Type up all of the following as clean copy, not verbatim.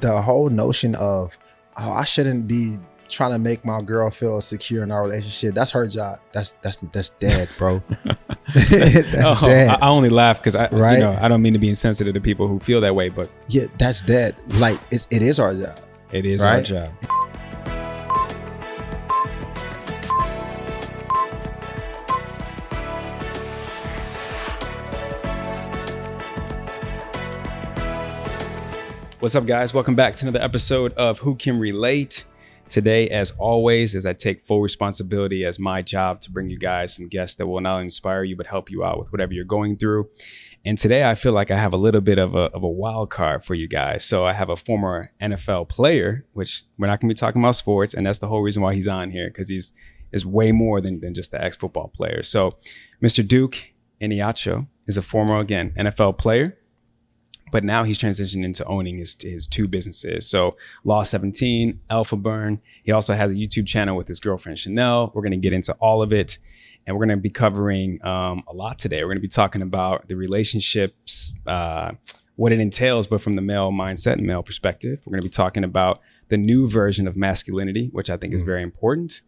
the whole notion of, oh, I shouldn't be trying to make my girl feel secure in our relationship. That's her job. That's dead, bro. That's dead. I only laugh because Right? I don't mean to be insensitive to people who feel that way, but Yeah, that's dead. Like it is our job. it is our Right? job. What's up, guys? Welcome back to another episode of Who Can Relate. Today, as always, as I take full responsibility as my job to bring you guys some guests that will not only inspire you, but help you out with whatever you're going through. And today, I feel like I have a little bit of a wild card for you guys. So I have a former NFL player, which we're not going to be talking about sports. And that's the whole reason why he's on here, because he's way more than just the ex-football player. So Mr. Duke Ihenacho is a former, again, NFL player. But now he's transitioned into owning his two businesses. So Law 17, Alpha Burn. He also has a YouTube channel with his girlfriend, Chanel. We're going to get into all of it. And we're going to be covering a lot today. We're going to be talking about the relationships, what it entails, but from the male mindset and male perspective. We're going to be talking about the new version of masculinity, which I think is very important.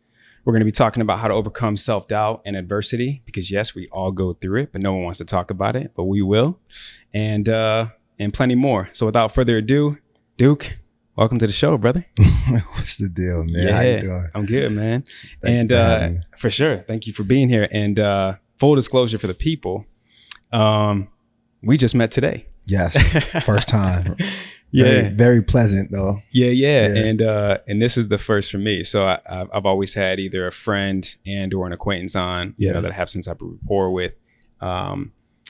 We're going to be talking about how to overcome self-doubt and adversity, because yes, we all go through it, but no one wants to talk about it, but we will. And plenty more. So without further ado, Duke, welcome to the show, brother. What's the deal, man? Yeah, How you doing? I'm good, man. Thank you for having me. For sure, thank you for being here. And full disclosure for the people, we just met today. Yes, first time. Yeah, very pleasant though. Yeah. And this is the first for me. So I've always had either a friend and or an acquaintance on, that I have some type of rapport with.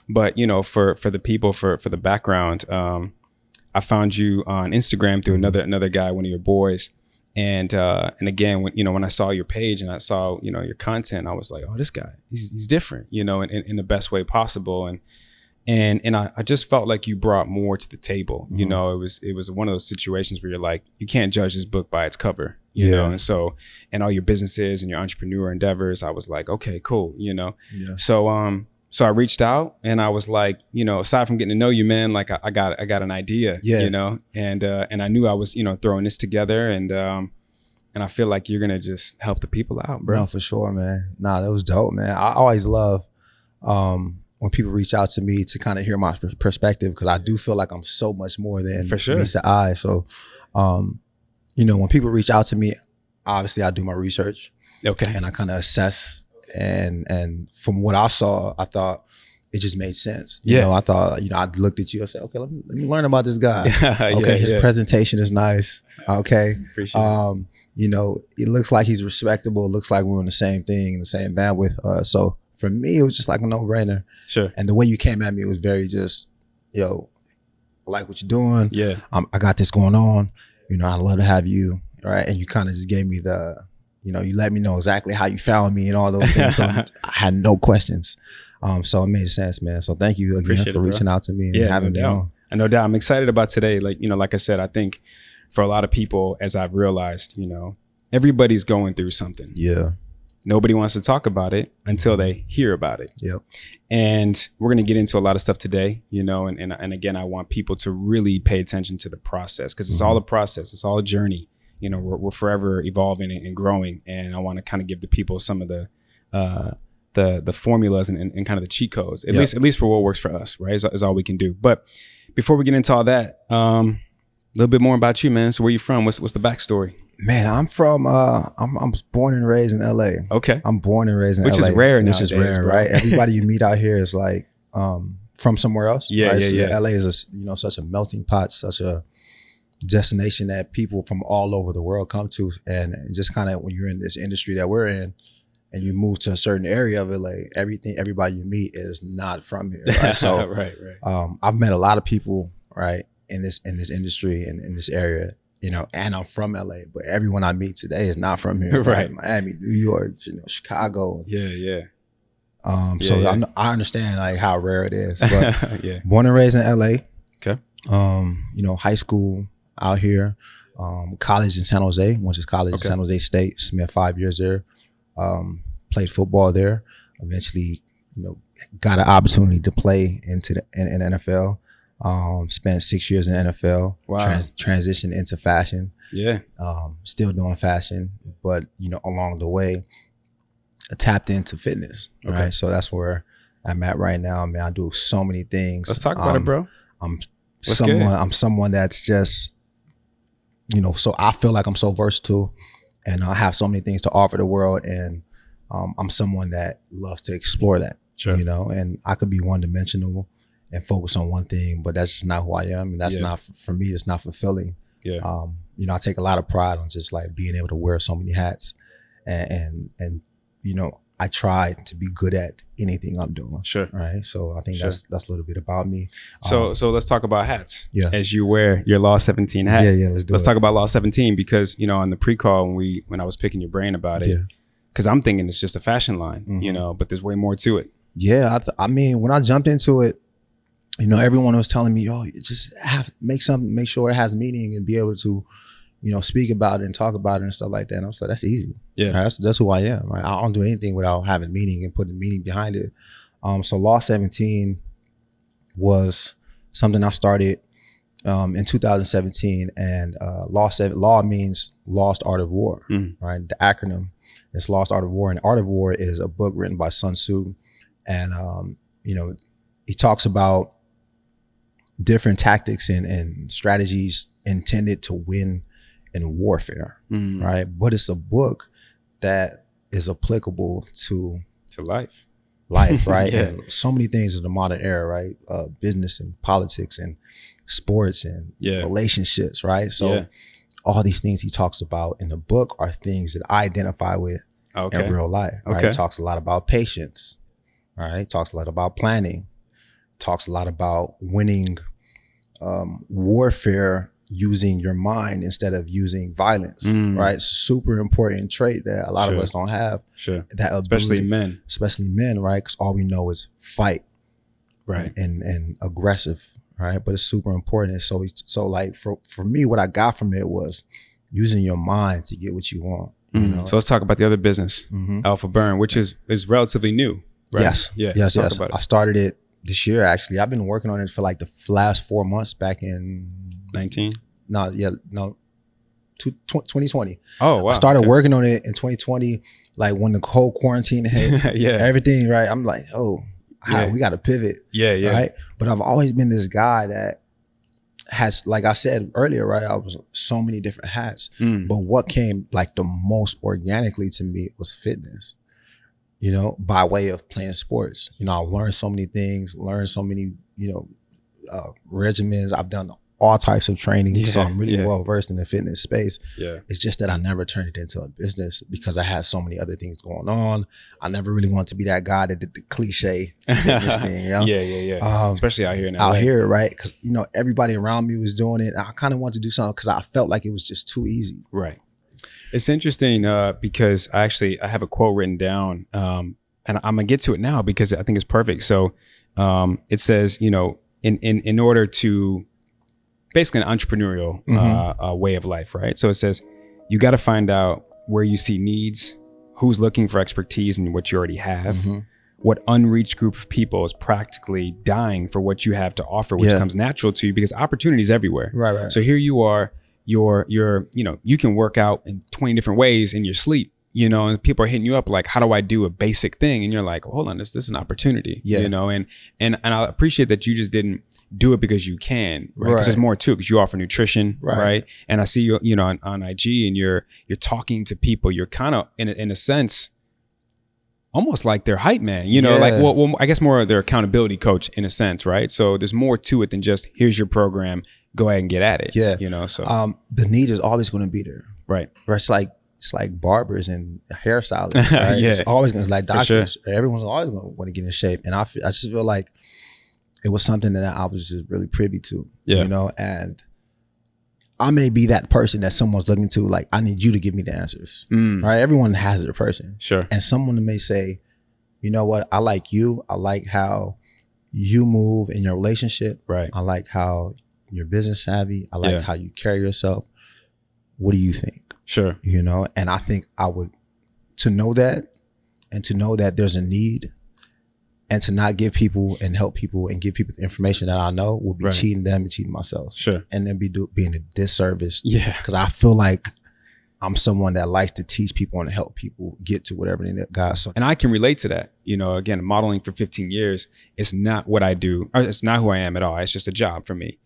But for the people, for the background, I found you on Instagram through another guy, one of your boys, and again, when I saw your page and I saw your content, I was like, oh, this guy, he's different, in the best way possible, and I just felt like you brought more to the table. Mm-hmm. It was one of those situations where you're like, you can't judge this book by its cover, you know, and all your businesses and your entrepreneur endeavors, I was like, okay, cool, So I reached out and I was like, aside from getting to know you, man, like I got an idea, and I knew I was, throwing this together, and I feel like you're gonna just help the people out, bro. No, for sure, man. Nah, that was dope, man. I always love when people reach out to me to kind of hear my perspective, because I do feel like I'm so much more than for sure meets the eye. So, when people reach out to me, obviously I do my research, and I kind of assess. And from what I saw, I thought it just made sense. I thought, I looked at you and said, okay, let me learn about this guy. His presentation is nice. Okay. Appreciate it. It looks like he's respectable. It looks like we're on the same thing, the same bandwidth. So for me, it was just like a no-brainer. Sure. And the way you came at me, it was very just, I like what you're doing. Yeah. I got this going on. I'd love to have you. Right. And you kind of just gave me you let me know exactly how you found me and all those things. So I had no questions. So it made sense, man. So thank you again for reaching out to me and having me on. No doubt. I'm excited about today. Like I said, I think for a lot of people, as I've realized, everybody's going through something. Yeah. Nobody wants to talk about it until they hear about it. Yep. And we're going to get into a lot of stuff today, and again, I want people to really pay attention to the process, because it's all a process. It's all a journey. We're forever evolving and growing, and I want to kind of give the people some of the formulas and kind of the cheat codes, at least for what works for us, right? Is all we can do. But before we get into all that, a little bit more about you, man. So where you from? What's the backstory? Man, I'm from I'm born and raised in LA. Okay. I'm born and raised in LA. Which is rare nowadays, bro. Right? Everybody you meet out here is like from somewhere else. Yeah, right? Yeah. LA is such a melting pot, such a destination that people from all over the world come to, and just kind of when you're in this industry that we're in and you move to a certain area of it, like everybody you meet is not from here, right? So right. I've met a lot of people, right, in this industry and in this area, and I'm from LA, but everyone I meet today is not from here, right? Miami, New York, Chicago. Yeah. I understand like how rare it is, but yeah. Born and raised in LA. Okay. High school out here, college in San Jose, went to college in San Jose State, spent 5 years there, played football there, eventually, got an opportunity to play in NFL. Spent 6 years in the NFL. Wow. Transitioned into fashion. Yeah. Still doing fashion, but along the way, I tapped into fitness. Okay. Right. So that's where I'm at right now. Man, I do so many things. Let's talk about it, bro. I'm someone that's just, so I feel like I'm so versatile, and I have so many things to offer the world, and I'm someone that loves to explore that. Sure. And I could be one-dimensional and focus on one thing, but that's just not who I am, and that's not for me. It's not fulfilling. Yeah. I take a lot of pride on just like being able to wear so many hats, and I try to be good at anything I'm doing. Sure. Right. So I think that's a little bit about me. So let's talk about hats. Yeah. As you wear your Law 17 hat. Yeah. Let's talk about Law 17, because on the pre-call when I was picking your brain about it, because I'm thinking it's just a fashion line, but there's way more to it. Yeah. I mean, when I jumped into it, everyone was telling me, you just make sure it has meaning and be able to, speak about it and talk about it and stuff like that. And I was like, that's easy. Yeah. Right? That's who I am. Right? I don't do anything without having meaning and putting meaning behind it. So Law 17 was something I started in 2017, and law means Lost Art of War, right? The acronym is Lost Art of War, and Art of War is a book written by Sun Tzu, and he talks about different tactics and strategies intended to win in warfare, right? But it's a book that is applicable to life, right? Yeah. And so many things in the modern era, right? Business and politics and sports and relationships, right? So all these things he talks about in the book are things that I identify with in real life, right? He talks a lot about patience, right? Talks a lot about planning, talks a lot about winning warfare using your mind instead of using violence, right? It's a super important trait that a lot of us don't have. Sure. That ability, especially men, right? Because all we know is fight, right? And aggressive, right? But it's super important. So like for me, what I got from it was using your mind to get what you want. So let's talk about the other business, Alpha Burn, which is relatively new, right? Yes. Yes. I started it this year, actually. I've been working on it for like the last 4 months back in 2020. Oh, wow. I started working on it in 2020, like when the whole quarantine hit, everything, right? I'm like, we got to pivot. Yeah. Right. But I've always been this guy that has, like I said earlier, right? I was so many different hats, but what came like the most organically to me was fitness. By way of playing sports. I learned so many things, learned so many, regimens. I've done all types of training. So I'm really well versed in the fitness space. Yeah. It's just that I never turned it into a business because I had so many other things going on. I never really wanted to be that guy that did the cliche fitness thing. Yeah. Especially out here in LA. Out here, right? Because, everybody around me was doing it. I kind of wanted to do something because I felt like it was just too easy. Right. It's interesting because I have a quote written down, and I'm gonna get to it now because I think it's perfect. So it says, in order to basically an entrepreneurial way of life, right? So it says you got to find out where you see needs, who's looking for expertise in what you already have, what unreached group of people is practically dying for what you have to offer, which comes natural to you because opportunity is everywhere. Right. So here you are. You can work out in 20 different ways in your sleep, and people are hitting you up like, how do I do a basic thing? And you're like, hold on, this is an opportunity, and I appreciate that you just didn't do it because you can, right? Because there's more to it, because you offer nutrition, right? And I see you, on IG, and you're talking to people. You're kind of in a sense, almost like their hype man, like, well, I guess more of their accountability coach in a sense, right? So there's more to it than just, here's your program, go ahead and get at it. Yeah. So the need is always going to be there. Right. It's like barbers and hairstylists, right? It's always going to, like doctors. Sure. Everyone's always going to want to get in shape. And I just feel like it was something that I was just really privy to, and I may be that person that someone's looking to, like, I need you to give me the answers, right? Everyone has their person. Sure. And someone may say, you know what? I like you. I like how you move in your relationship. Right. I like how you're business savvy. I like how you carry yourself. What do you think? Sure. And I think to know that there's a need And to not give people and help people and give people the information that I know will be cheating them and cheating myself. Sure. And then being a disservice. Yeah. Because I feel like I'm someone that likes to teach people and help people get to whatever they got. So, and I can relate to that. You know, again, modeling for 15 years, it's not what I do. Or it's not who I am at all. It's just a job for me.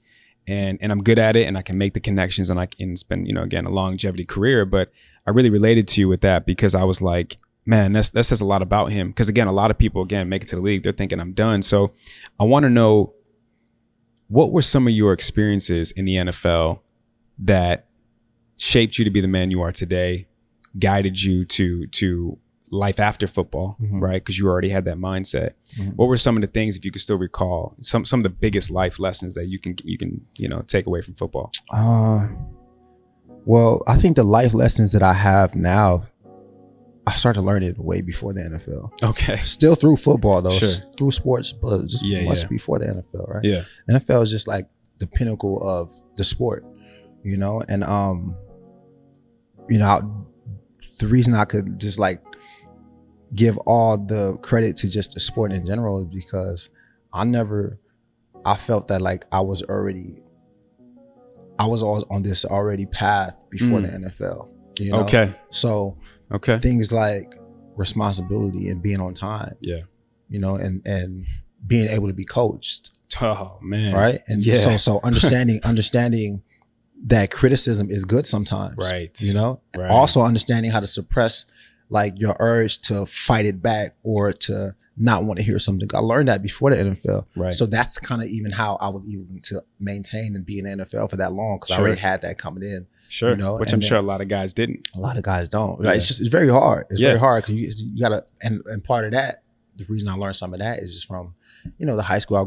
And I'm good at it, and I can make the connections, and I can spend, you know, again, a longevity career. But I really related to you with that because I was like, man, that says a lot about him. Because again, a lot of people, again, make it to the league, they're thinking I'm done. So I want to know, what were some of your experiences in the NFL that shaped you to be the man you are today, guided you to life after football, right? Because you already had that mindset. What were some of the things, if you could still recall, some of the biggest life lessons that you can you know, take away from football? Well, I think the life lessons that I have now, I started learning way before the NFL. Okay. Still through football though, sure. Through sports, but just much before the NFL, right? Yeah. NFL is just like the pinnacle of the sport, you know? And you know, the reason I could just like give all the credit to just the sport in general is because I felt that like I was always on this already path before the NFL, you know? Okay. So things like responsibility and being on time, you know, and being able to be coached. Oh man. Right. And so understanding that criticism is good sometimes. Right. You know, right. Also understanding how to suppress like your urge to fight it back or to not want to hear something. I learned that before the NFL. Right. So that's kind of even how I was able to maintain and be in the NFL for that long, because I already had that coming in. Sure. You know, which I'm sure a lot of guys didn't. A lot of guys don't. Right? It's very hard. It's very hard because you gotta, and part of that, the reason I learned some of that is just from, you know, the high school I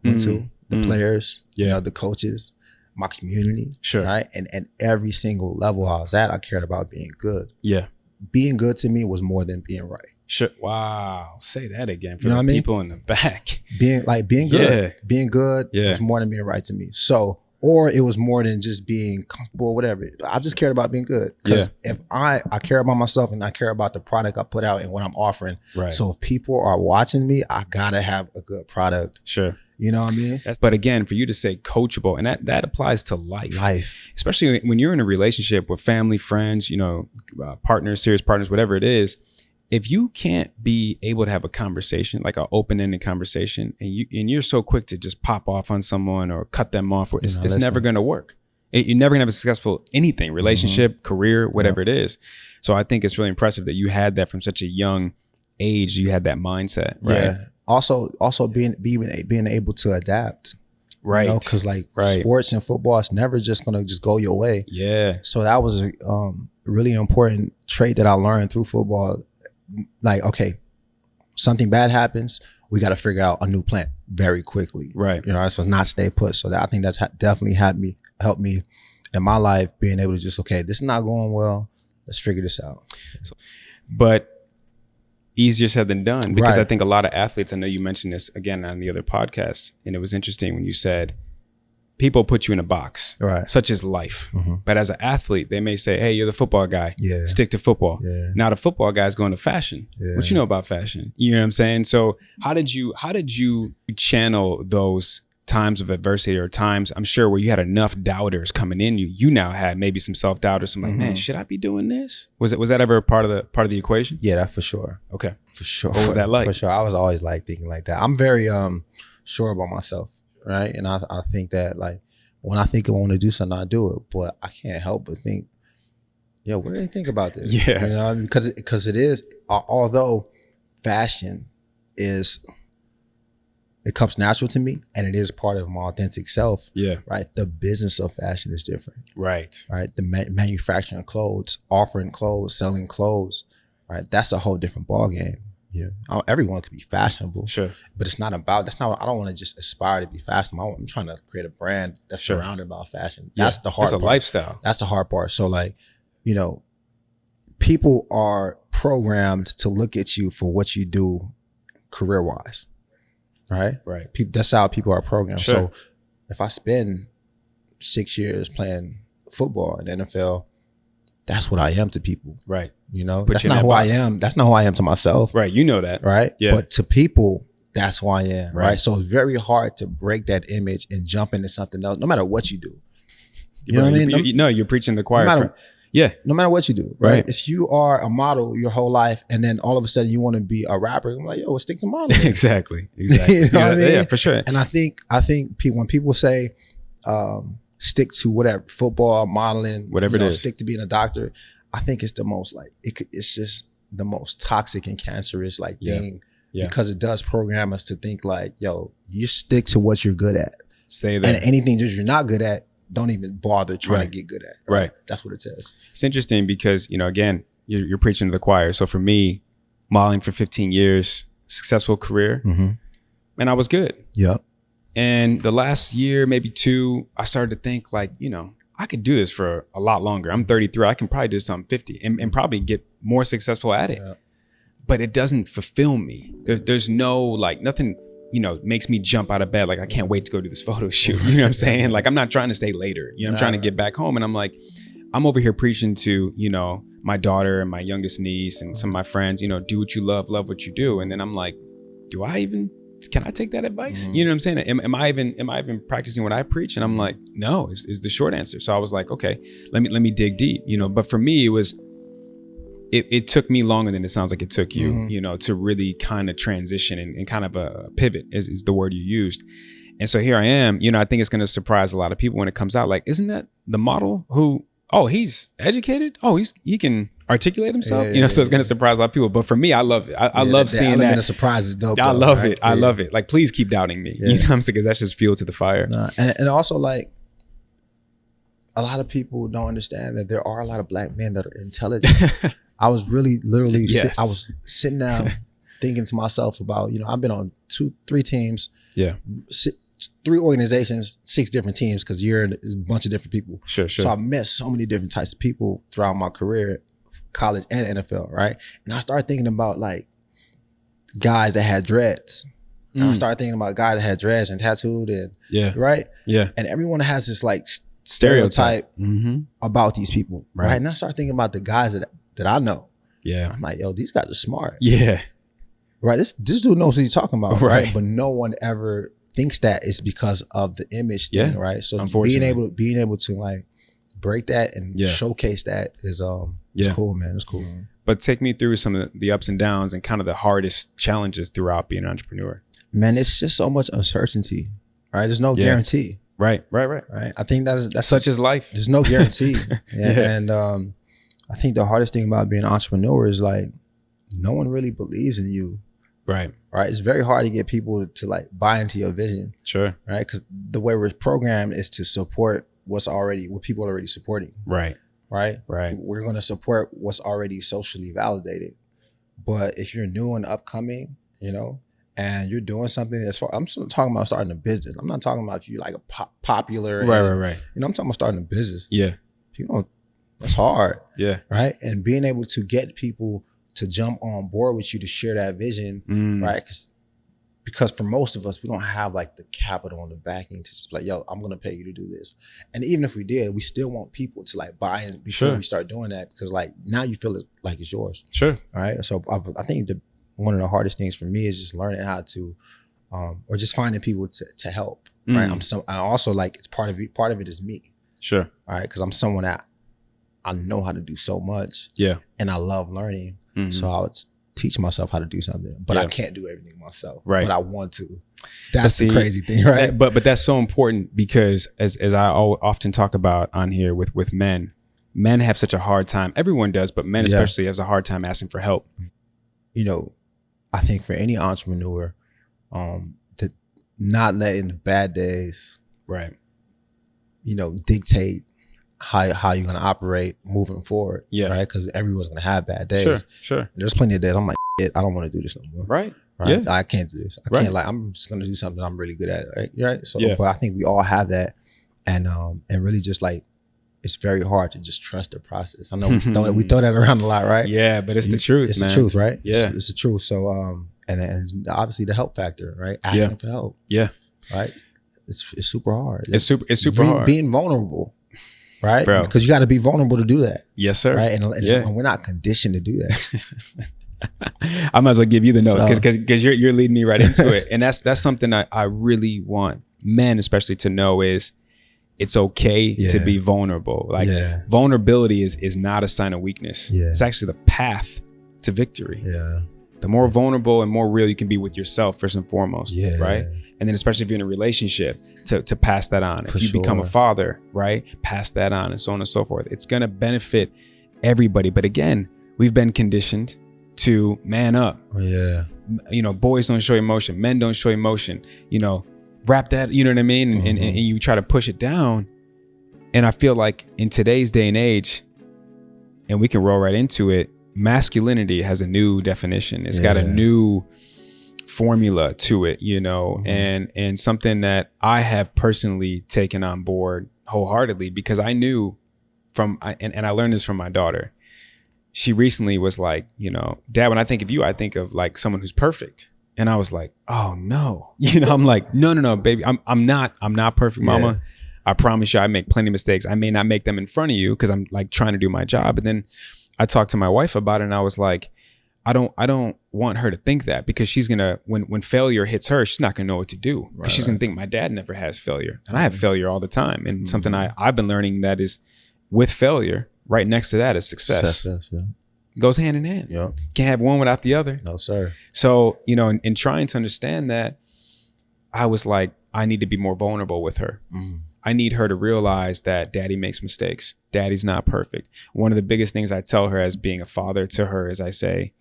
went to, the players, you know, the coaches, my community. Sure. Right. And every single level I was at, I cared about being good. Yeah. Being good to me was more than being right. Sure. Wow. Say that again for you know the people in the back. Being good. Being good was more than being right to me. So, or it was more than just being comfortable, whatever. I just cared about being good. Because if I care about myself and I care about the product I put out and what I'm offering. Right. So if people are watching me, I gotta have a good product. Sure. You know what I mean? But again, for you to say coachable, and that applies to life. Especially when you're in a relationship with family, friends, you know, partners, serious partners, whatever it is. If you can't be able to have a conversation, like an open-ended conversation, and you're so quick to just pop off on someone or cut them off, it's never going to work. You're never going to have a successful anything, relationship, career, whatever it is. So I think it's really impressive that you had that from such a young age. You had that mindset, right? Yeah. Also being able to adapt, right? You know, because like sports and football, it's never just going to just go your way. Yeah. So that was a really important trait that I learned through football. Like, okay, something bad happens, we got to figure out a new plan very quickly. Right. You know, so not stay put. So that, I think that's definitely helped me in my life, being able to just, okay, this is not going well. Let's figure this out. But easier said than done, because I think a lot of athletes, I know you mentioned this again on the other podcast, and it was interesting when you said people put you in a box, such as life. But as an athlete, they may say, hey, you're the football guy. Yeah. Stick to football. Yeah. Now the football guy is going to fashion. Yeah. What you know about fashion? You know what I'm saying? So how did you channel those times of adversity, or times, I'm sure, where you had enough doubters coming in you now had maybe some self-doubt or something like, man, should I be doing this? Was that ever part of the equation? Yeah, that for sure. Okay. For sure. What was that like? For sure. I was always like thinking like that. I'm very sure about myself. Right. And I think that, like, when I think I want to do something, I do it. But I can't help but think, what do they think about this? Yeah. You know, because it is, although fashion it comes natural to me, and it is part of my authentic self. Yeah. Right. The business of fashion is different. Right. Right. The manufacturing clothes, offering clothes, selling clothes. Right. That's a whole different ballgame. Yeah, everyone could be fashionable. Sure, but it's not about. That's not. I don't want to just aspire to be fashionable. I'm trying to create a brand that's surrounded by fashion. That's the hard part. It's a lifestyle. That's the hard part. So, like, you know, people are programmed to look at you for what you do career wise. Right. Right. That's how people are programmed. Sure. So if I spend 6 years playing football in the NFL, that's what I am to people. Right. You know, that's not who I am. That's not who I am to myself. Right. You know that. Right. Yeah. But to people, that's who I am, right? So it's very hard to break that image and jump into something else, no matter what you do. You know what I mean? You're preaching the choir. No matter what you do, right? If you are a model your whole life and then all of a sudden you want to be a rapper, I'm like, yo, stick to modeling. Exactly. You know what I mean? Yeah, for sure. And I think when people say stick to whatever, football, modeling, whatever it is, stick to being a doctor, I think it's the most like it's just the most toxic and cancerous like thing because it does program us to think like, yo, you stick to what you're good at. Stay there. And anything that you're not good at, don't even bother trying to get good at. Right. That's what it says. It's interesting because, again, you're preaching to the choir. So for me, modeling for 15 years, successful career, and I was good. Yep. And the last year, maybe 2, I started to think like, I could do this for a lot longer. I'm 33. I can probably do something 50 and probably get more successful at it. Yep. But it doesn't fulfill me. There's no like nothing, makes me jump out of bed. Like, I can't wait to go do this photo shoot. You know what I'm saying? Like, I'm not trying to stay later. I'm trying to get back home. And I'm like, I'm over here preaching to, my daughter and my youngest niece and some of my friends, do what you love what you do. And then I'm like, can I take that advice? You know what I'm saying? Am I even practicing what I preach? And I'm like, no, is the short answer. So I was like, okay, let me dig deep, But for me, it took me longer than it sounds like it took you, to really kind of transition and kind of a pivot is the word you used. And so here I am, I think it's going to surprise a lot of people when it comes out. Like, isn't that the model who, he's educated? He can articulate himself, so it's going to surprise a lot of people. But for me, I love it. I love seeing that. The surprise is dope. I love it. I love it. Like, please keep doubting me. You know what I'm saying? Because that's just fuel to the fire. And also, like, a lot of people don't understand that there are a lot of Black men that are intelligent. I was literally, I was sitting down thinking to myself about, I've been on 2-3 teams. Yeah. 3 organizations, 6 different teams, because you're a bunch of different people. Sure. So I've met so many different types of people throughout my career, college and NFL, right? And I started thinking about like guys that had dreads. And I started thinking about guys that had dreads and tattooed and right? Yeah. And everyone has this like stereotype about these people. Right. And I started thinking about the guys that I know. Yeah. I'm like, yo, these guys are smart. Yeah. Right. This dude knows what he's talking about. Right. But no one ever thinks that it's because of the image thing. Right. So being able to like break that and showcase that is cool, man. It's cool. But take me through some of the ups and downs and kind of the hardest challenges throughout being an entrepreneur. Man, it's just so much uncertainty. Right. There's no guarantee. Right. I think that's such as life. There's no guarantee. And I think the hardest thing about being an entrepreneur is like no one really believes in you. Right. It's very hard to get people to like buy into your vision. Sure. Right. Because the way we're programmed is to support what people are already supporting. Right. We're going to support what's already socially validated. But if you're new and upcoming, and you're doing something I'm still talking about starting a business. I'm not talking about if you like a popular. Right. I'm talking about starting a business. Yeah. That's hard. Yeah. Right. And being able to get people to jump on board with you to share that vision. Right. Because for most of us, we don't have like the capital and the backing to just like, yo, I'm going to pay you to do this. And even if we did, we still want people to like buy in before we start doing that. Because like now you feel it like it's yours. Sure. All right. So I think one of the hardest things for me is just learning how to, or just finding people to help. Right. I also like it's part of it is me. Sure. All right. Because I'm someone that I know how to do so much. Yeah. And I love learning. So I would teach myself how to do something, but I can't do everything myself. Right. But I want to. That's the crazy thing, right? But that's so important because as I often talk about on here with men have such a hard time. Everyone does, but men especially has a hard time asking for help. I think for any entrepreneur, to not letting the bad days, dictate how you're gonna operate moving forward. Yeah. Right. Because everyone's gonna have bad days. Sure. There's plenty of days I'm like, I don't want to do this no more. Right. Yeah. I can't do this. I can't I'm just gonna do something I'm really good at. Right. So but I think we all have that. And really just like it's very hard to just trust the process. I know we throw that around a lot, right? Yeah, but it's the truth. It's man. the truth, right? Yeah. It's the truth. So and obviously the help factor, right? Asking for help. Yeah. Right. It's super hard. It's super hard. Being vulnerable. Right? Because you got to be vulnerable to do that. Yes, sir. Right? And we're not conditioned to do that. I might as well give you the notes because you're leading me right into it. And that's something I really want men especially to know is it's okay to be vulnerable. Like vulnerability is not a sign of weakness. It's actually the path to victory. The more vulnerable and more real you can be with yourself first and foremost, right? And then especially if you're in a relationship, to pass that on. If you become a father, right? Pass that on and so on and so forth. It's going to benefit everybody. But again, we've been conditioned to man up. You know, boys don't show emotion. Men don't show emotion. You know, wrap that, you know what I mean? And you try to push it down. And I feel like in today's day and age, and we can roll right into it, masculinity has a new definition. It's got a new formula to it, you know, and something that I have personally taken on board wholeheartedly because I knew and I learned this from my daughter. She recently was like, you know, Dad, when I think of you, I think of like someone who's perfect. And I was like, oh no, you know, I'm like, no, baby, I'm not perfect, mama. I promise you I make plenty of mistakes. I may not make them in front of you because I'm like trying to do my job. And then I talked to my wife about it and I was like, I don't want her to think that because she's gonna when failure hits her, she's not gonna know what to do because she's gonna think my dad never has failure and I have failure all the time. And something I've been learning that is with failure, right next to that is success. Goes hand in hand. Can't have one without the other. No, sir. So, you know, in trying to understand that, I was like, I need to be more vulnerable with her. I need her to realize that daddy makes mistakes. Daddy's not perfect. One of the biggest things I tell her as being a father to her is I say,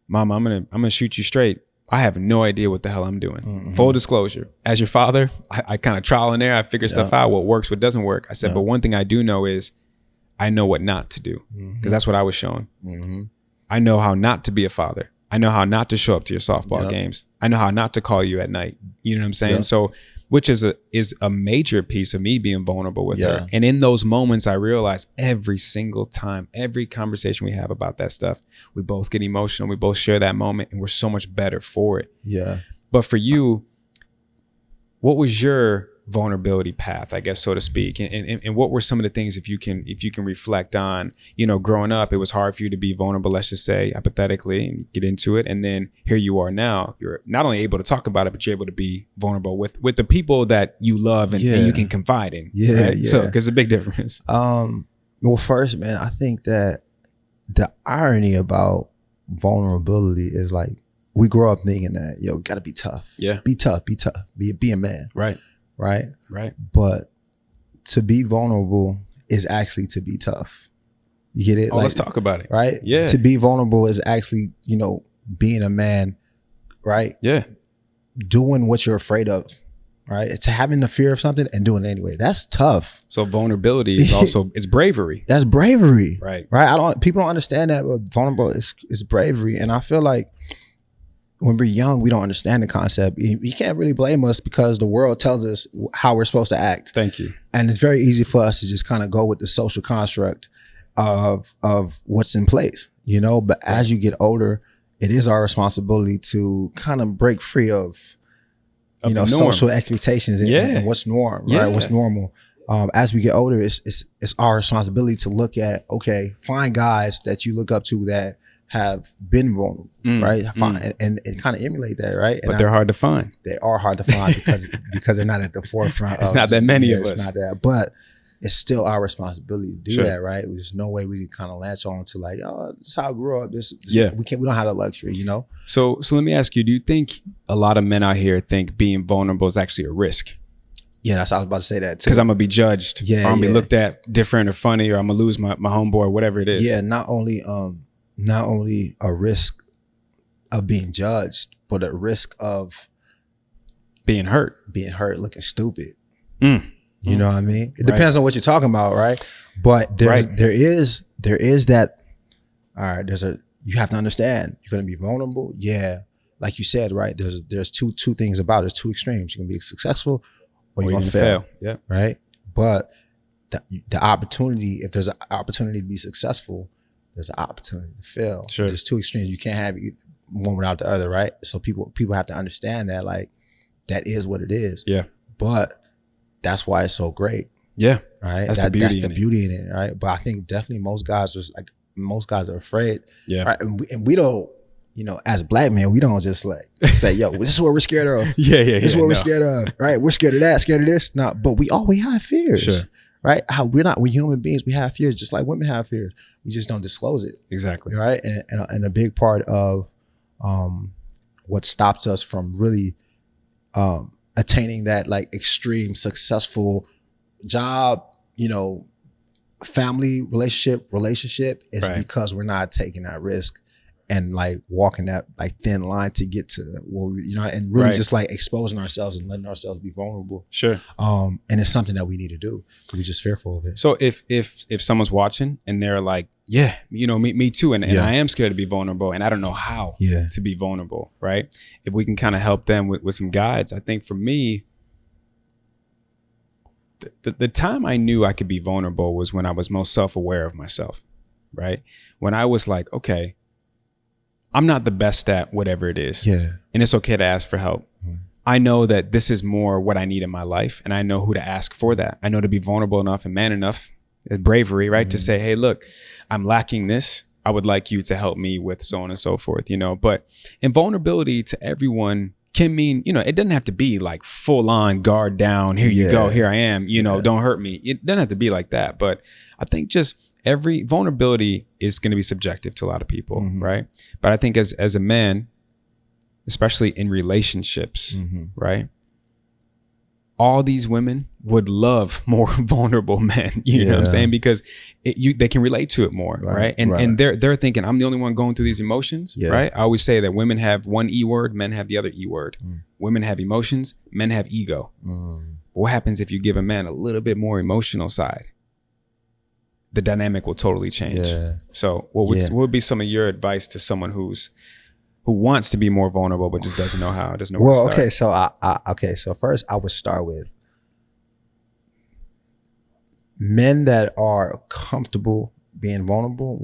Mama, I'm gonna shoot you straight. I have no idea what the hell I'm doing. Full disclosure. As your father, I kind of trial and error. I figure stuff out, what works, what doesn't work. I said, but one thing I do know is I know what not to do because that's what I was shown. I know how not to be a father. I know how not to show up to your softball games. I know how not to call you at night. You know what I'm saying? So, which is a major piece of me being vulnerable with her. And in those moments, I realize every single time, every conversation we have about that stuff, we both get emotional. We both share that moment and we're so much better for it. But for you, what was your vulnerability path, I guess, so to speak, and what were some of the things, if you can reflect on, you know, growing up, it was hard for you to be vulnerable, let's just say hypothetically, and get into it, and then here you are now, you're not only able to talk about it, but you're able to be vulnerable with the people that you love and you can confide in. So because it's a big difference. Well, first, man, I think that the irony about vulnerability is like we grow up thinking that, yo, gotta be tough, be tough, be a man, right? But to be vulnerable is actually to be tough. You get it? Oh, let's talk about it. Right? To be vulnerable is actually, you know, being a man, right? Doing what you're afraid of, right? It's having the fear of something and doing it anyway. That's tough. So vulnerability is also, it's bravery. That's bravery. Right. People don't understand that, but vulnerable is bravery. And I feel like when we're young, we don't understand the concept. You can't really blame us because the world tells us how we're supposed to act. Thank you. And it's very easy for us to just kind of go with the social construct of what's in place, you know? But as you get older, it is our responsibility to kind of break free of you know, social expectations and what's norm, right? What's normal. As we get older, it's our responsibility to look at, okay, find guys that you look up to that have been vulnerable, right? And kind of emulate that, right? But they're hard to find. They are hard to find because they're not at the forefront. It's not that many of us. It's not that, but it's still our responsibility to do that, right? There's no way we can kind of latch on to like, oh, this is how I grew up. We don't have the luxury, you know? So let me ask you, do you think a lot of men out here think being vulnerable is actually a risk? Yeah, I was about to say that too. Because I'm gonna be judged, or I'm gonna be looked at different or funny, or I'm gonna lose my homeboy, or whatever it is. Yeah, not only a risk of being judged, but a risk of being hurt, looking stupid. You know what I mean? It depends on what you're talking about, right? But there is that. All right, you have to understand. You're gonna be vulnerable. Yeah, like you said, right? There's two things about it. There's two extremes. You're gonna be successful, or you're gonna fail. Yeah, right. But the opportunity, if there's an opportunity to be successful, there's an opportunity to fail. Sure. There's two extremes. You can't have one without the other, right? So people have to understand that, like, that is what it is. Yeah. But that's why it's so great. Yeah. Right. That's the beauty in it. Right. But I think definitely most guys are afraid. Yeah. Right. And we don't, as black men, we don't just like say, yo, this is what we're scared of. This is what we're scared of, right? We're scared of that, scared of this. No, but we have fears. Sure. Right? We're human beings, we have fears just like women have fears. We just don't disclose it. Exactly. Right? And a big part of what stops us from really attaining that like extreme successful job, family relationship is because we're not taking that risk and like walking that like thin line to get to where we, and really just like exposing ourselves and letting ourselves be vulnerable. Sure. And it's something that we need to do. We're just fearful of it. So if someone's watching and they're like, yeah, me too. And I am scared to be vulnerable and I don't know how to be vulnerable. Right. If we can kind of help them with some guides, I think for me, the time I knew I could be vulnerable was when I was most self-aware of myself. Right. When I was like, okay, I'm not the best at whatever it is. Yeah. And it's okay to ask for help. Mm-hmm. I know that this is more what I need in my life. And I know who to ask for that. I know to be vulnerable enough and man enough, bravery, right? Mm-hmm. To say, hey, look, I'm lacking this. I would like you to help me with so on and so forth, But invulnerability to everyone can mean, it doesn't have to be like full on guard down. Here you go. Here I am. Don't hurt me. It doesn't have to be like that. But I think just every vulnerability is going to be subjective to a lot of people, right? But I think as a man, especially in relationships, right? All these women would love more vulnerable men, you know what I'm saying? Because they can relate to it more, right? And they're thinking, I'm the only one going through these emotions, right? I always say that women have one E word, men have the other E word. Women have emotions, men have ego. What happens if you give a man a little bit more emotional side? The dynamic will totally change. Yeah. So what would be some of your advice to someone who wants to be more vulnerable but just doesn't know how, doesn't know where to start? So first I would start with men that are comfortable being vulnerable,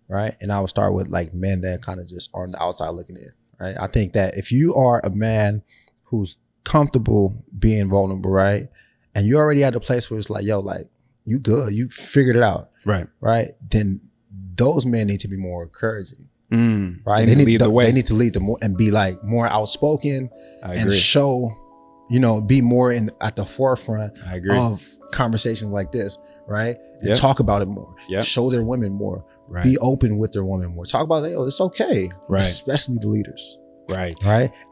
right? And I would start with like men that kind of just are on the outside looking in, right? I think that if you are a man who's comfortable being vulnerable, right? And you already at a place where it's like, yo, like, you good, you figured it out, right? Then those men need to be more encouraging, right? They need to lead the way. They need to lead the more and be like more outspoken and show, be more at the forefront of conversations like this, right? And talk about it more. Show their women more. Be open with their women more. Talk about it's okay, especially the leaders, right?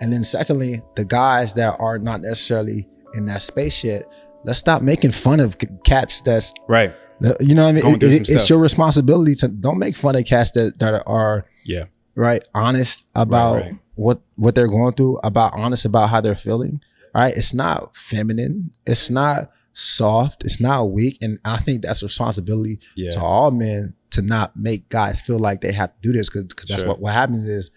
And then secondly, the guys that are not necessarily in that space yet. Let's stop making fun of cats that's right. You know what I mean? It's your responsibility to don't make fun of cats that are right, honest about what they're going through, honest about how they're feeling. Right? It's not feminine. It's not soft. It's not weak. And I think that's a responsibility to all men to not make guys feel like they have to do this because that's what happens is,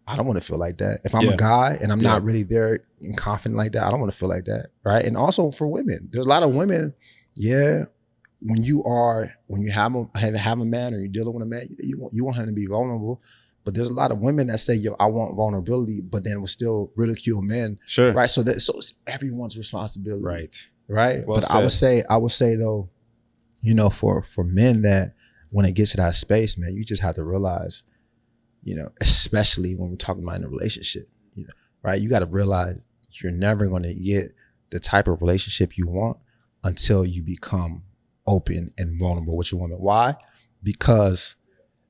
I don't want to feel like that. If I'm a guy and I'm not really there and confident like that, I don't want to feel like that, right? And also for women, there's a lot of women, when you have a man or you're dealing with a man, you want him to be vulnerable. But there's a lot of women that say, yo, I want vulnerability, but then will still ridicule men, right? So it's everyone's responsibility, right? Well, but said. I would say though, for men that when it gets to that space, man, you just have to realize, especially when we're talking about in a relationship, right? You got to realize you're never going to get the type of relationship you want until you become open and vulnerable with your woman. Why? Because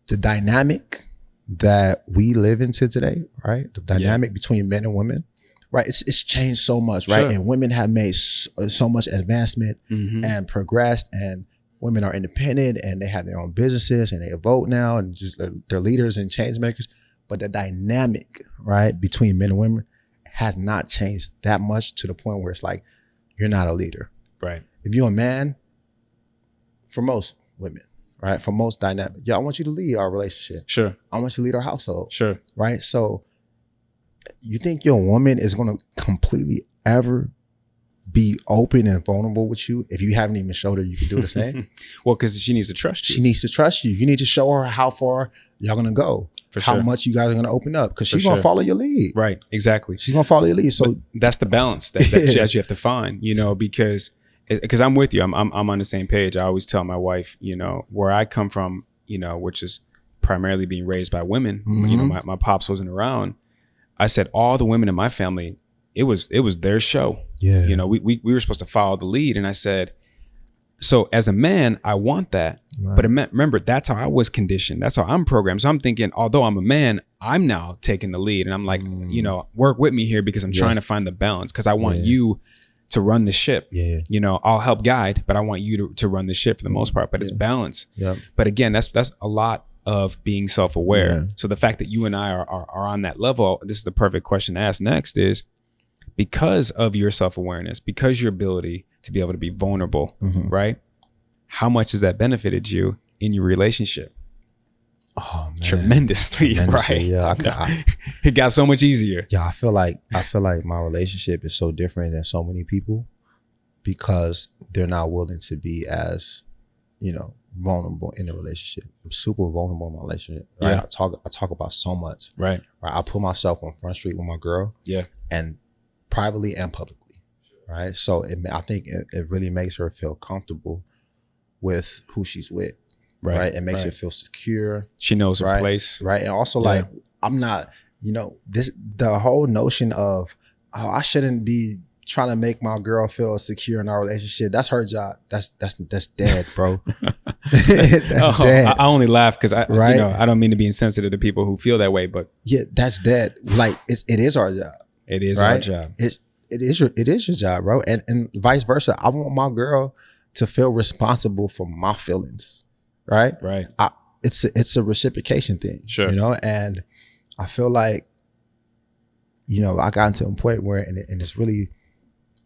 the dynamic that we live into today, right? The dynamic between men and women, right? It's changed so much, right? And women have made so much advancement and progressed, and women are independent and they have their own businesses and they vote now and just they're leaders and change makers. But the dynamic, right, between men and women has not changed that much to the point where it's like, you're not a leader. Right. If you're a man, for most women, right, for most dynamic, I want you to lead our relationship. Sure. I want you to lead our household. Sure. Right. So you think your woman is going to completely ever be open and vulnerable with you if you haven't even showed her you can do the same? Well, because she needs to trust you. She needs to trust you. You need to show her how far y'all going to go. For how much you guys are going to open up, because she's going to follow your lead. Right. Exactly. She's going to follow your lead. So that's the balance that you have to find, because I'm with you. I'm on the same page. I always tell my wife, where I come from, which is primarily being raised by women, you know, my pops wasn't around. I said, all the women in my family, it was their show. Yeah. You know, we were supposed to follow the lead. And I said, so as a man, I want that. Right. But remember, that's how I was conditioned. That's how I'm programmed. So I'm thinking, although I'm a man, I'm now taking the lead. And I'm like, you know, work with me here because I'm trying to find the balance, because I want you to run the ship. Yeah. You know, I'll help guide, but I want you to run the ship for the most part. But it's balance. Yep. But again, that's a lot of being self-aware. Yeah. So the fact that you and I are on that level, this is the perfect question to ask next is, because of your self-awareness, because your ability to be able to be vulnerable, right? How much has that benefited you in your relationship? Oh man, tremendously, right? Yeah, it got so much easier. Yeah, I feel like my relationship is so different than so many people because they're not willing to be as, you know, vulnerable in a relationship. I'm super vulnerable in my relationship. Right? Yeah. I talk about so much. Right. I put myself on Front Street with my girl. Yeah. And privately and publicly. Right. So I think it really makes her feel comfortable with who she's with. Right. It makes her feel secure. She knows her place. Right. And also like, I'm not, you know, the whole notion of, oh, I shouldn't be trying to make my girl feel secure in our relationship. That's her job. That's dead, bro. That's dead. I only laugh because you know, I don't mean to be insensitive to people who feel that way, but yeah, that's dead. Like it is our job. It is our job. It is your job, bro. And vice versa. I want my girl to feel responsible for my feelings. Right. Right. It's a reciprocation thing. Sure. You know, and I feel like, you know, I got into a point where and it's really,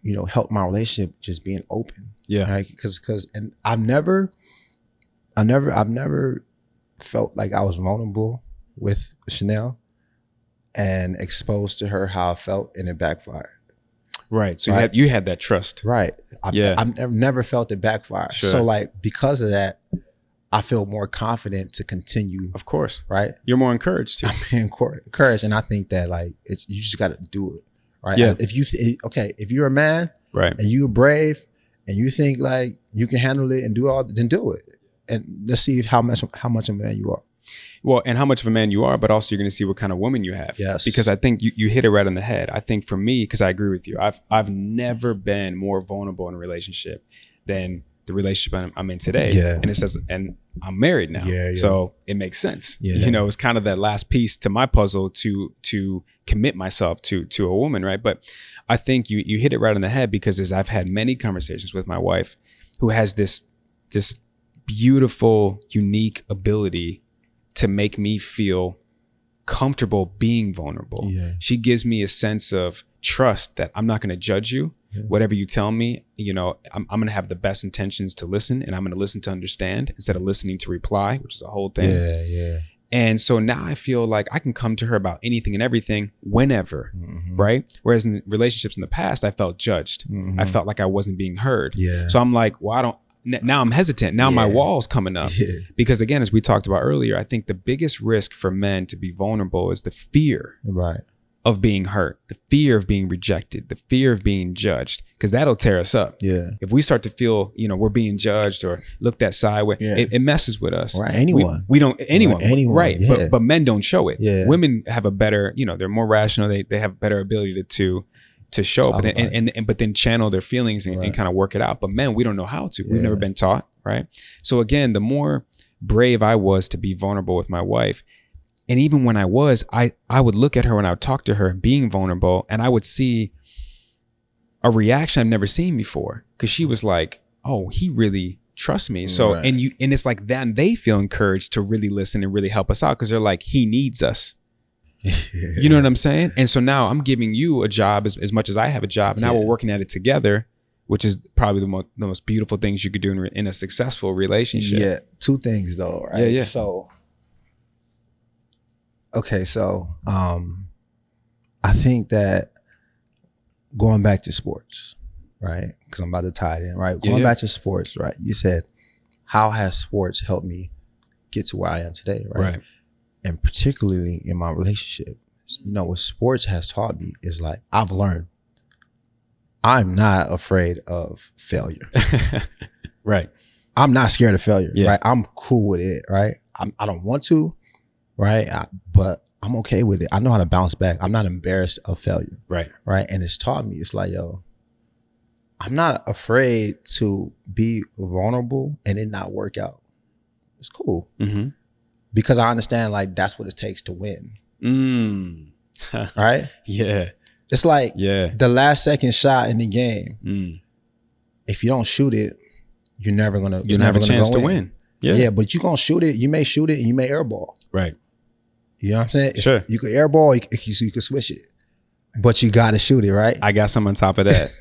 you know, helped my relationship just being open. Yeah. Right. Because and I've never felt like I was vulnerable with Chanel and exposed to her how I felt, and it backfired. Right. So you had that trust. Right. I've never felt it backfire. Sure. So like because of that, I feel more confident to continue. Of course. Right. You're more encouraged too. I'm encouraged, and I think that like you just got to do it. Right. Yeah. If you're a man, right, and you're brave, and you think like you can handle it and do all, then do it, and let's see how much of a man you are. Well, and how much of a man you are, but also you're going to see what kind of woman you have. Yes. Because I think you hit it right on the head. I think for me, because I agree with you, I've never been more vulnerable in a relationship than the relationship I'm in today. Yeah. And it says, and I'm married now. Yeah, yeah. So it makes sense. Yeah. You know, it's kind of that last piece to my puzzle to commit myself to a woman, right? But I think you hit it right on the head, because as I've had many conversations with my wife, who has this beautiful, unique ability to make me feel comfortable being vulnerable. Yeah. She gives me a sense of trust that I'm not going to judge you. Yeah. Whatever you tell me, you know, I'm going to have the best intentions to listen, and I'm going to listen to understand instead of listening to reply, which is a whole thing. Yeah, yeah. And so now I feel like I can come to her about anything and everything whenever, right? Whereas in relationships in the past, I felt judged. I felt like I wasn't being heard. Yeah. So I'm like, well, now I'm hesitant. Now my wall's coming up. Yeah. Because again, as we talked about earlier, I think the biggest risk for men to be vulnerable is the fear of being hurt, the fear of being rejected, the fear of being judged, because that'll tear us up. Yeah. If we start to feel, you know, we're being judged or looked at sideways, it messes with us. Right. Anyone. We don't, anyone. Right. Yeah. But men don't show it. Yeah. Women have a better, you know, they're more rational. They have a better ability to show, but then channel their feelings and kind of work it out. But men, we don't know how to. We've never been taught, right? So again, the more brave I was to be vulnerable with my wife, and even when I would look at her when I would talk to her being vulnerable, and I would see a reaction I've never seen before, because she was like, "Oh, he really trusts me." So and it's like then they feel encouraged to really listen and really help us out, because they're like, he needs us. You know what I'm saying? And so now I'm giving you a job as much as I have a job. And now we're working at it together, which is probably the most beautiful things you could do in a successful relationship. Yeah. Two things though, right? Yeah, yeah. So, okay. So, I think that going back to sports, right? Because I'm about to tie it in, right? Going back to sports, right? You said, how has sports helped me get to where I am today, right? And particularly in my relationship, you know, what sports has taught me is like, I've learned I'm not afraid of failure. Right. I'm not scared of failure, right? I'm cool with it, right? I don't want to, right? But I'm okay with it. I know how to bounce back. I'm not embarrassed of failure. Right. And it's taught me, it's like, yo, I'm not afraid to be vulnerable and it not work out. It's cool. Mm-hmm. Because I understand, like, that's what it takes to win. Right? Yeah. It's like the last second shot in the game. If you don't shoot it, you're never gonna have a chance to win. Yeah, but you're gonna shoot it. You may shoot it and you may airball. Right. You know what I'm saying? Sure. You could airball, you could switch it. But you gotta shoot it, right? I got some on top of that.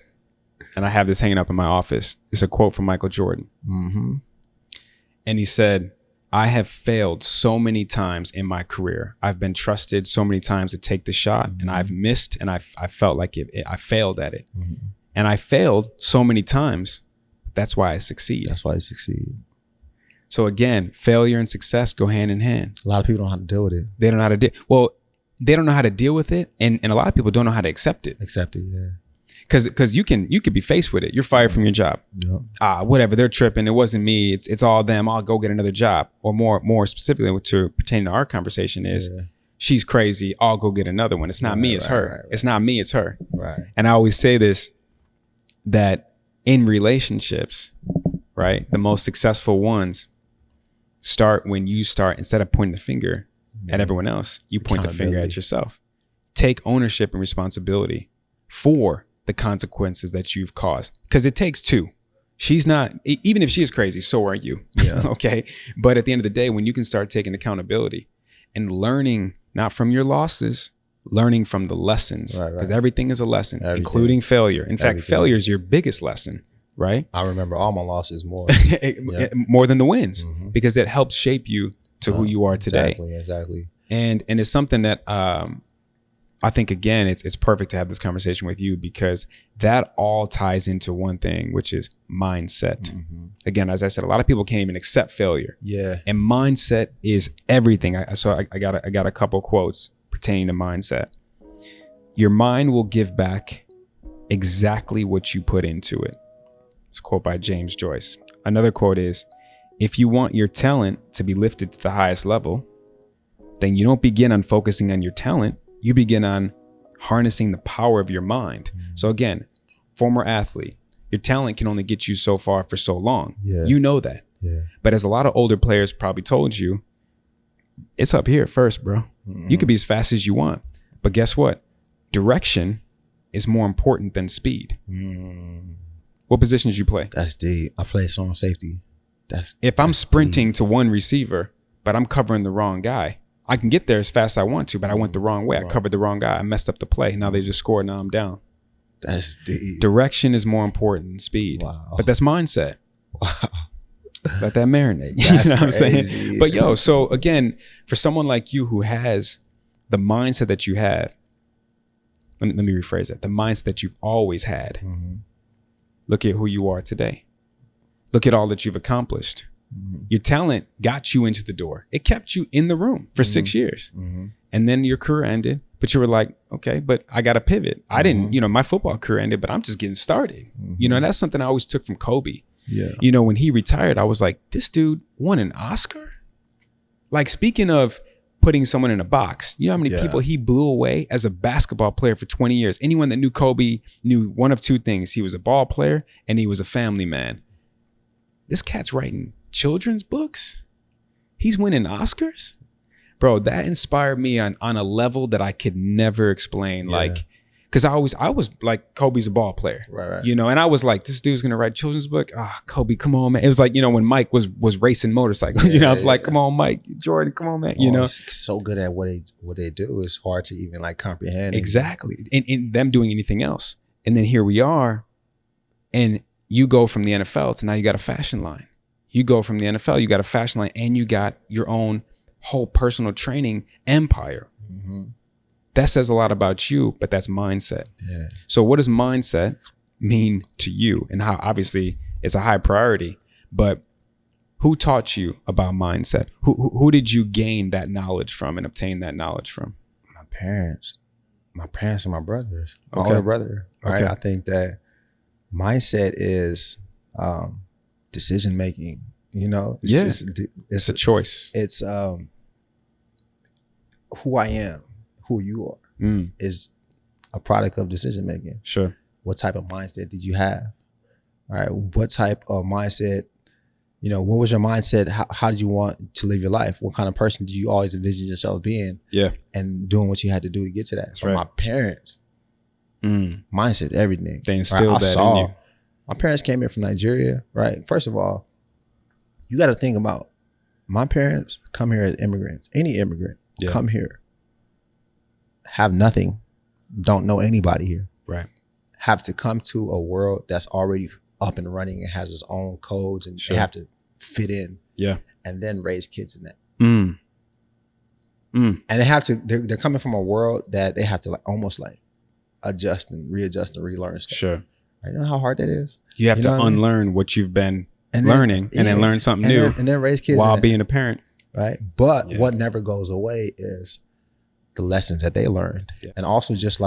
And I have this hanging up in my office. It's a quote from Michael Jordan. Mm-hmm. And he said, I have failed so many times in my career. I've been trusted so many times to take the shot, and I've missed, and I felt like I failed at it. Mm-hmm. And I failed so many times. That's why I succeed. That's why I succeed. So again, failure and success go hand in hand. A lot of people don't know how to deal with it. They don't know how to deal. Well, they don't know how to deal with it, and a lot of people don't know how to accept it. Accept it, yeah. Because you could be faced with it. You're fired from your job. Yep. Whatever, they're tripping. It wasn't me. It's all them. I'll go get another job. Or more specifically, to pertain to our conversation is, she's crazy. I'll go get another one. It's not me. It's her. Right. It's not me. It's her. Right. And I always say this, that in relationships, right, the most successful ones start when you start, instead of pointing the finger at everyone else, you point the finger at yourself. Take ownership and responsibility for the consequences that you've caused, because it takes two. She's not, even if she is crazy, so are you. Yeah. Okay. But at the end of the day, when you can start taking accountability and learning, not from your losses, learning from the lessons, because everything is a lesson, including failure. In fact, failure is your biggest lesson, right? I remember all my losses more. More than the wins, because it helps shape you to who you are today. Exactly. And it's something that, I think, again, it's perfect to have this conversation with you, because that all ties into one thing, which is mindset. Mm-hmm. Again, as I said, a lot of people can't even accept failure. Yeah. And mindset is everything. I got a couple quotes pertaining to mindset. Your mind will give back exactly what you put into it. It's a quote by James Joyce. Another quote is, if you want your talent to be lifted to the highest level, then you don't begin on focusing on your talent. You begin on harnessing the power of your mind. So again, former athlete, your talent can only get you so far for so long. Yeah. You know that. Yeah. But as a lot of older players probably told you, it's up here first, bro. Mm-hmm. You could be as fast as you want. But guess what? Direction is more important than speed. What positions you play? That's deep. I play strong safety. If I'm sprinting to one receiver, but I'm covering the wrong guy, I can get there as fast as I want to, but I went the wrong way. I covered the wrong guy. I messed up the play. Now they just scored. Now I'm down. That's deep. Direction is more important than speed. Wow. But that's mindset. Wow. Let that marinate. That's you know what I'm crazy. saying? But so again, for someone like you who has the mindset that you have, let me rephrase that. The mindset that you've always had. Mm-hmm. Look at who you are today. Look at all that you've accomplished. Mm-hmm. Your talent got you into the door. It kept you in the room for 6 years. Mm-hmm. And then your career ended, but you were like, okay, but I got to pivot. I didn't, my football career ended, but I'm just getting started. Mm-hmm. And that's something I always took from Kobe. Yeah. When he retired, I was like, this dude won an Oscar? Like, speaking of putting someone in a box, you know how many people he blew away as a basketball player for 20 years? Anyone that knew Kobe knew one of two things. He was a ball player and he was a family man. This cat's writing children's books. He's winning Oscars. Bro, that inspired me on a level that I could never explain. Yeah. Like, because I was like, Kobe's a ball player, right. And I was like, this dude's gonna write a children's book. Kobe, come on, man. It was like, when Mike was racing motorcycles. I was like, come on, Mike, Jordan, come on, man. So good at what they do. It's hard to even like comprehend. Exactly, in them doing anything else. And then here we are, and you go from the NFL to now you got a fashion line. You go from the NFL, you got a fashion line, and you got your own whole personal training empire. Mm-hmm. That says a lot about you, but that's mindset. Yeah. So what does mindset mean to you, and how obviously it's a high priority, but who taught you about mindset? Who did you gain that knowledge from and obtain that knowledge from? My parents and my brothers, my older brother. Right. Okay. I think that mindset is decision making. It's a choice. who I am, who you are, is a product of decision making. Sure. What type of mindset did you have? All right. What type of mindset, what was your mindset? How did you want to live your life? What kind of person did you always envision yourself being? Yeah. And doing what you had to do to get to that. That's From right. my parents, mindset, everything. They instilled that in you. My parents came here from Nigeria, right? First of all, you got to think about my parents come here as immigrants. Any immigrant come here, have nothing, don't know anybody here. Right. Have to come to a world that's already up and running and has its own codes, and they have to fit in. Yeah. And then raise kids in that. And they have to, they're coming from a world that they have to almost adjust and readjust and relearn stuff. Sure. Right? You know how hard that is? You have to unlearn what you've been learning and then learn something new. And then raise kids while being a parent. Right. But what never goes away is the lessons that they learned. Yeah. And also just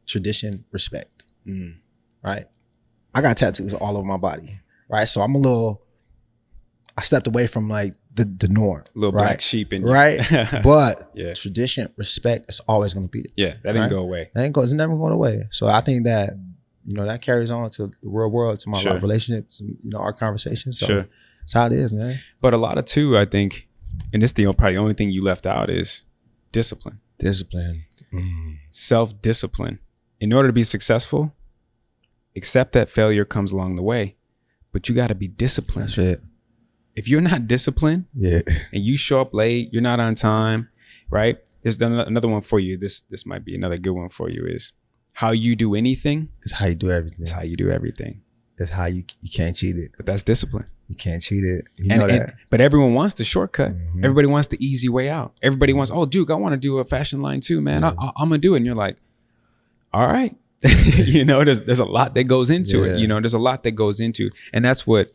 tradition, respect. Right. I got tattoos all over my body. Right. So I stepped away from the norm. Little black sheep in you. Right. But tradition, respect, it's always going to be there. Yeah. That didn't go away. It's never going away. So I think that, that carries on to the real world, to my life relationships, and, our conversations. So that's how it is, man. But a lot of too, I think, and this is probably the only thing you left out is discipline. Discipline. Self-discipline. In order to be successful, accept that failure comes along the way, but you got to be disciplined. That's it. If you're not disciplined and you show up late, you're not on time, right? There's another one for you. This might be another good one for you is how you do anything. It's how you do everything. It's how you do everything. It's how you can't cheat it. But that's discipline. You can't cheat it. You know that. But everyone wants the shortcut. Everybody wants the easy way out. Everybody wants, oh, Duke, I want to do a fashion line too, man. I'm going to do it. And you're like, all right. There's a lot that goes into it. There's a lot that goes into, and that's what,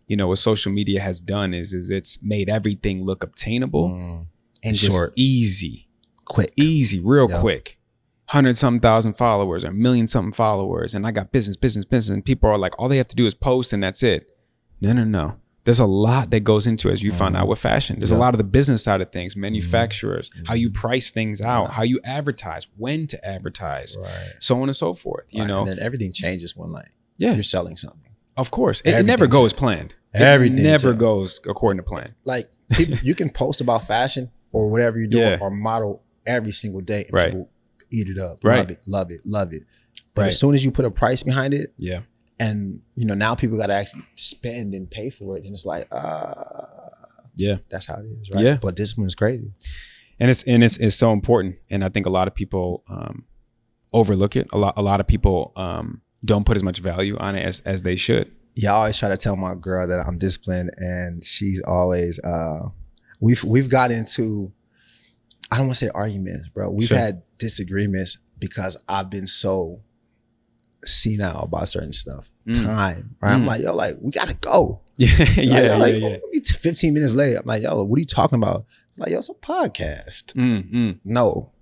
what social media has done is it's made everything look obtainable and just easy, quick, quick. 100-something thousand followers or 1,000,000-something followers. And I got business. And people are like, all they have to do is post and that's it. No. There's a lot that goes into it, as you found out with fashion. There's a lot of the business side of things, manufacturers, how you price things out, how you advertise, when to advertise, so on and so forth. And then everything changes when you're selling something. Of course. It never goes planned. Everything never goes according to plan. People, you can post about fashion or whatever you're doing or model every single day and people eat it up. Love it. But as soon as you put a price behind it, and now people got to actually spend and pay for it, and it's that's how it is, right? But discipline is crazy, and it's so important. And I think a lot of people overlook it. A lot of people don't put as much value on it as they should. I always try to tell my girl that I'm disciplined, and she's always we've got into, I don't want to say arguments, bro. We've had disagreements because I've been so senile about certain stuff. Time, right? I'm like, we gotta go. 15 minutes late. I'm like, what are you talking about? I'm like, it's a podcast. No,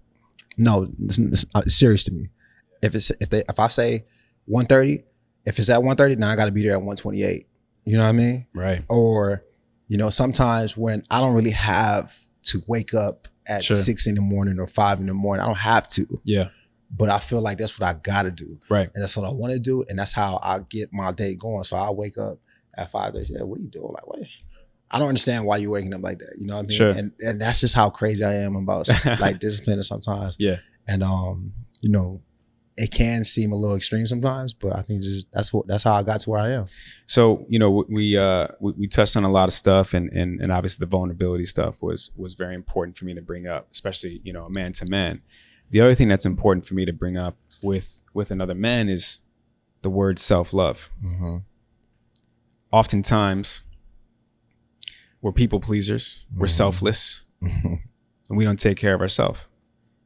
it's serious to me. If I say 1:30, if it's at 1:30, then I gotta be there at 1:28. You know what I mean? Right. Or, sometimes when I don't really have to wake up at 6 in the morning or 5 in the morning, I don't have to. Yeah. But I feel like that's what I gotta do. Right. And that's what I want to do. And that's how I get my day going. So I wake up at 5. They say, what are you doing? Like, what? I don't understand why you're waking up like that. You know what I mean? Sure. And that's just how crazy I am about discipline sometimes. Yeah. And it can seem a little extreme sometimes, but I think that's how I got to where I am. So, we touched on a lot of stuff, and obviously the vulnerability stuff was very important for me to bring up, especially, man to man. The other thing that's important for me to bring up with another man is the word self-love. Oftentimes, we're people pleasers, we're selfless, and we don't take care of ourselves.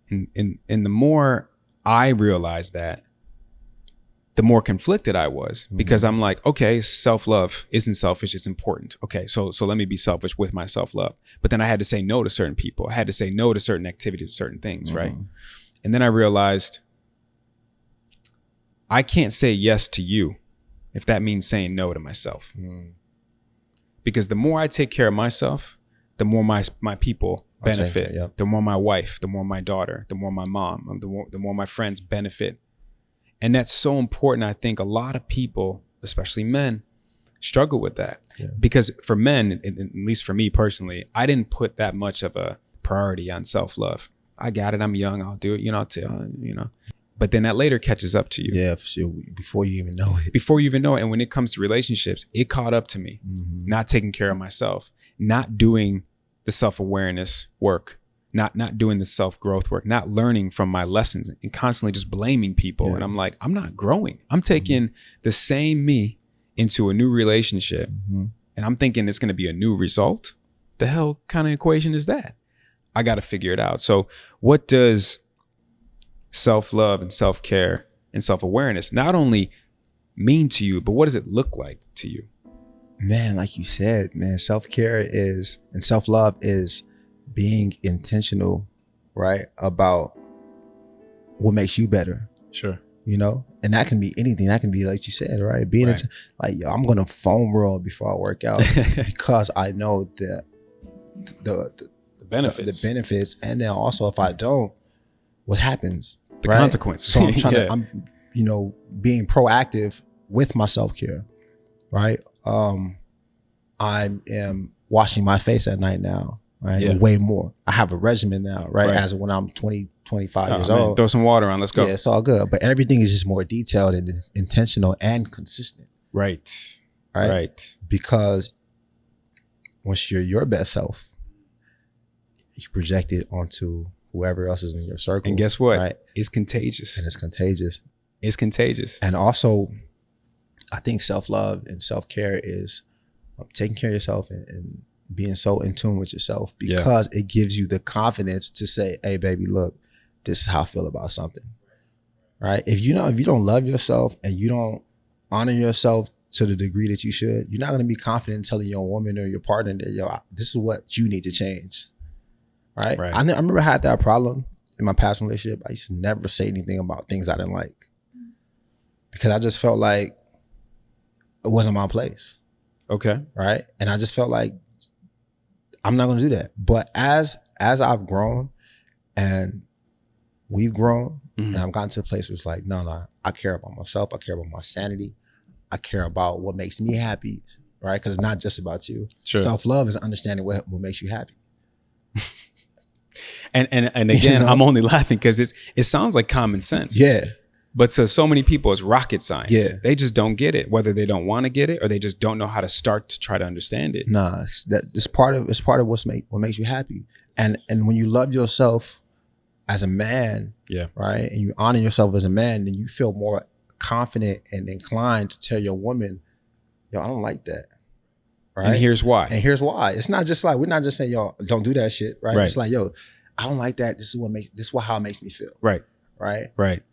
And the more I realized that, the more conflicted I was, because I'm like, okay, self-love isn't selfish, it's important. Okay, so let me be selfish with my self-love. But then I had to say no to certain people. I had to say no to certain activities, certain things, right? And then I realized I can't say yes to you if that means saying no to myself. Because the more I take care of myself, the more my people benefit. Yep. The more my wife, the more my daughter, the more my mom, the more my friends benefit. And that's so important. I think a lot of people, especially men, struggle with that. Yeah. Because for men, at least for me personally, I didn't put that much of a priority on self-love. I got it. I'm young. I'll do it. I'll tell, But then that later catches up to you. Yeah, for sure. Before you even know it. Before you even know it. And when it comes to relationships, it caught up to me. Mm-hmm. Not taking care of myself, not doing the self-awareness work, not doing the self-growth work, not learning from my lessons, and constantly just blaming people. Yeah. And I'm like, I'm not growing. I'm taking the same me into a new relationship. Mm-hmm. And I'm thinking it's going to be a new result. The hell kind of equation is that? I got to figure it out. So what does self-love and self-care and self-awareness not only mean to you, but what does it look like to you? Man, like you said, man, self-care is, and self-love is being intentional, right? About what makes you better. Sure. And that can be anything. That can be, like you said, right? Being right. Like, yo, I'm going to foam roll before I work out because I know that the benefits. The benefits. And then also, if I don't, what happens? The consequences. So I'm trying I'm being proactive with my self-care, right? I am washing my face at night now, right? Yeah. Way more. I have a regimen now, right? As of when I'm 20, 25 years old. Throw some water on, let's go. Yeah, it's all good. But everything is just more detailed and intentional and consistent. Right. Because once you're your best self, you project it onto whoever else is in your circle. And guess what? Right? It's contagious. And it's contagious. It's contagious. And also, I think self-love and self-care is taking care of yourself and being so in tune with yourself, because it gives you the confidence to say, hey, baby, look, this is how I feel about something, right? If you don't love yourself and you don't honor yourself to the degree that you should, you're not going to be confident in telling your woman or your partner that, yo, this is what you need to change, right? I remember I had that problem in my past relationship. I used to never say anything about things I didn't like because I just felt like it wasn't my place. Okay. Right. And I just felt like I'm not going to do that. But as I've grown and we've grown, and I've gotten to a place where it's like, no, I care about myself. I care about my sanity. I care about what makes me happy. Right. Because it's not just about you. Sure. Self-love is understanding what makes you happy. and again, I'm only laughing because it sounds like common sense. Yeah. But to so many people, it's rocket science. Yeah. They just don't get it, whether they don't want to get it or they just don't know how to start to try to understand it. Nah, it's part of what makes you happy. And when you love yourself as a man, right, and you honor yourself as a man, then you feel more confident and inclined to tell your woman, yo, I don't like that. Right. And here's why. It's not just like, we're not just saying, yo, don't do that shit. Right. It's like, yo, I don't like that. This is how it makes me feel. Right.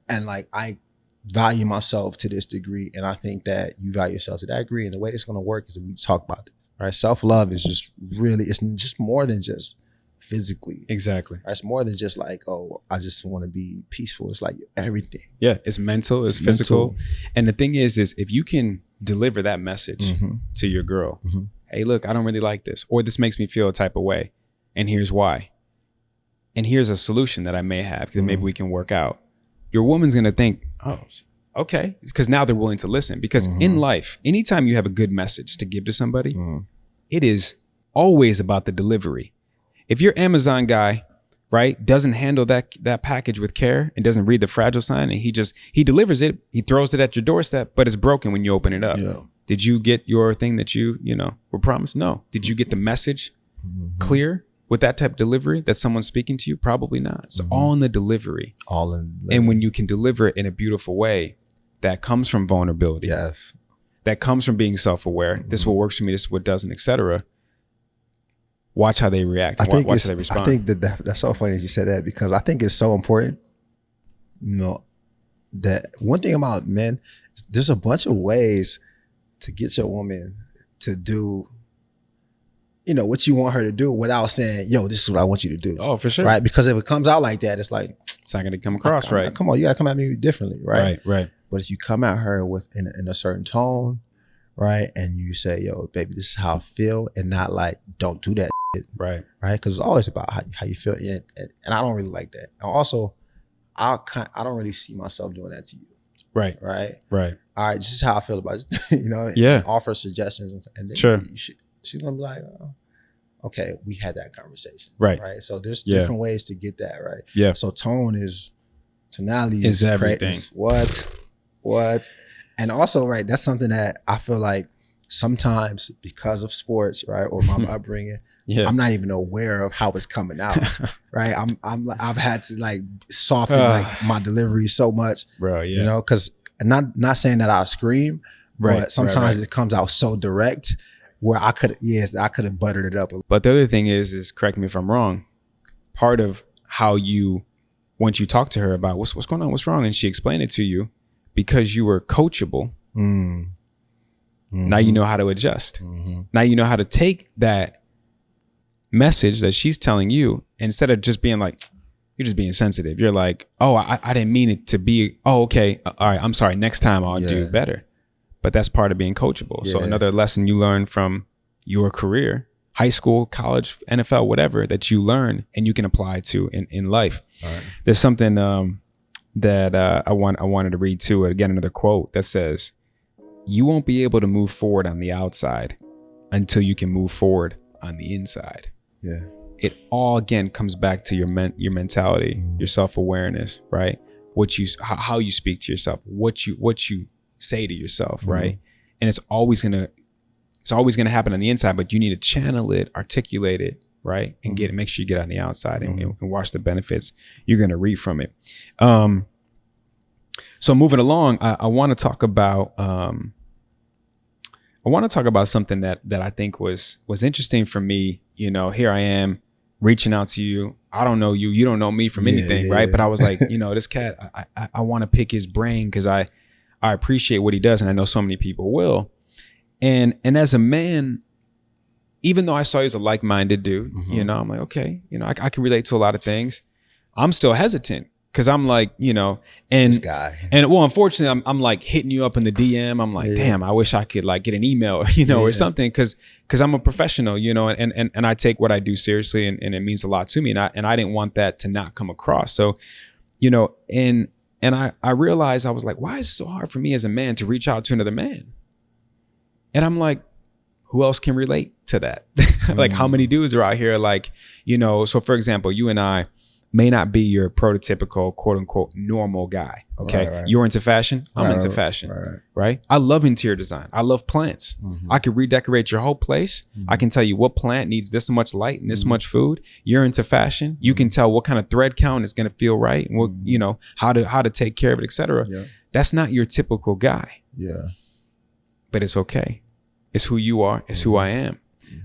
And like, I value myself to this degree, and I think that you value yourself to that degree. And the way it's going to work is that we talk about it. Right? Self-love is just really, it's just more than just physically. Exactly. Right? It's more than just like, oh, I just want to be peaceful. It's like everything. Yeah, it's mental, it's physical. Mental. And the thing is if you can deliver that message to your girl, hey, look, I don't really like this, or this makes me feel a type of way, and here's why. And here's a solution that I may have because maybe we can work out. Your woman's going to think, oh, okay. Because now they're willing to listen. Because in life, anytime you have a good message to give to somebody, it is always about the delivery. If your Amazon guy, right, doesn't handle that package with care and doesn't read the fragile sign, and he delivers it, he throws it at your doorstep, but it's broken when you open it up. Yeah. Did you get your thing that you were promised? No. Did you get the message clear? With that type of delivery that someone's speaking to you, probably not. So all in the delivery. And when you can deliver it in a beautiful way, that comes from vulnerability. Yes. That comes from being self-aware. This is what works for me. This is what doesn't, etc. Watch how they react. Watch how they respond. I think that's so funny that you said that, because I think it's so important. That one thing about men, there's a bunch of ways to get your woman to do what you want her to do without saying, yo, this is what I want you to do. Oh, for sure. Right? Because if it comes out like that, it's like, it's not going to come across right. Come on, you got to come at me differently, right? Right. But if you come at her in a certain tone, right? And you say, yo, baby, this is how I feel, and not like, don't do that shit, right? Because it's always about how you feel, and I don't really like that. And also, I don't really see myself doing that to you, right? All right, this is how I feel about it, and offer suggestions, and then sure, she's gonna be like, oh, okay, we had that conversation, right? So there's different ways to get that, right? Yeah. So tonality is everything. What? And also, right, that's something that I feel like sometimes because of sports, right, or my upbringing, I'm not even aware of how it's coming out, right? I've had to like soften like my delivery so much, bro, because not saying that I scream, but sometimes it comes out so direct where I could have buttered it up a little. But the other thing is correct me if I'm wrong, part of how you, once you talk to her about what's going on, what's wrong, and she explained it to you, because you were coachable, now you know how to adjust. Now you know how to take that message that she's telling you, instead of just being like, you're just being sensitive. You're like, oh, I didn't mean it to be, oh, okay, all right, I'm sorry, next time I'll do better. But that's part of being coachable. So another lesson you learn from your career, high school, college, NFL, whatever, that you learn and you can apply to in life. Right. There's something that I wanted to read too. Again, another quote that says, you won't be able to move forward on the outside until you can move forward on the inside. Yeah. It all again comes back to your mentality, your self-awareness, right? How you speak to yourself, what you say to yourself, right? And it's always gonna happen on the inside, but you need to channel it, articulate it, right? And make sure you get on the outside and watch the benefits you're gonna reap from it. So moving along, I want to talk about something that I think was interesting for me. Here I am reaching out to you. I don't know you. You don't know me from anything, right? But I was like, this cat, I want to pick his brain because I appreciate what he does, and I know so many people will. And as a man, even though I saw you as a like-minded dude, I'm like, okay, I can relate to a lot of things. I'm still hesitant because I'm like, and this guy. And well, unfortunately, I'm like hitting you up in the DM. I'm like, damn, I wish I could like get an email, or something, because I'm a professional, and I take what I do seriously, and it means a lot to me, and I didn't want that to not come across. So, and I realized, I was like, why is it so hard for me as a man to reach out to another man? And I'm like, who else can relate to that? Like, how many dudes are out here like, so for example, you and I may not be your prototypical quote unquote normal guy. Okay. Right. You're into fashion. I'm into fashion. Right. I love interior design. I love plants. I could redecorate your whole place. I can tell you what plant needs this much light and this much food. You're into fashion. You can tell what kind of thread count is going to feel right. And what, how to take care of it, etc. Yeah. That's not your typical guy. Yeah. But it's okay. It's who you are. It's who I am.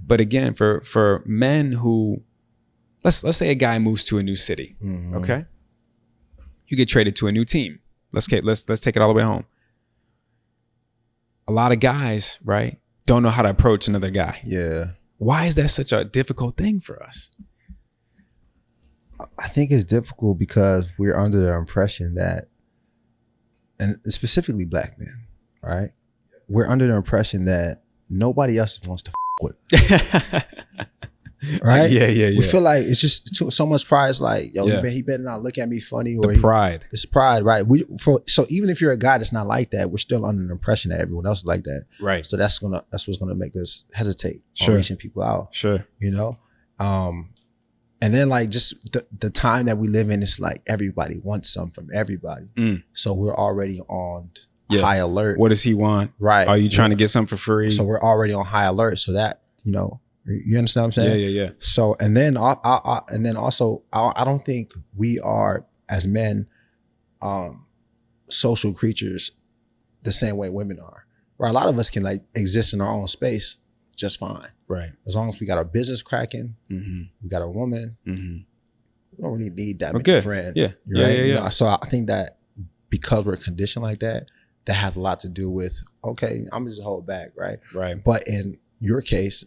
But again, for men who, let's say a guy moves to a new city, okay? You get traded to a new team. Let's take it all the way home. A lot of guys, right, don't know how to approach another guy. Yeah. Why is that such a difficult thing for us? I think it's difficult because we're under the impression that, and specifically black men, right? We're under the impression that nobody else wants to with. Right? Yeah. We feel like it's just so much pride. It's like, yo, he better not look at me funny. Or pride. It's pride, right? So even if you're a guy that's not like that, we're still under the impression that everyone else is like that. Right. So that's what's gonna make us hesitate on reaching people out. Sure. And then like just the time that we live in, it's like everybody wants some from everybody. So we're already on high alert. What does he want? Right. Are you trying to get something for free? So we're already on high alert. So that, you understand what I'm saying? Yeah. So, and then also, I don't think we are as men, social creatures the same way women are. Right? A lot of us can like exist in our own space just fine. Right. As long as we got our business cracking, we got a woman, we don't really need that many friends. Yeah. Right? Yeah. So I think that because we're conditioned like that, that has a lot to do with, okay, I'm gonna just hold back, right? Right. But in our case,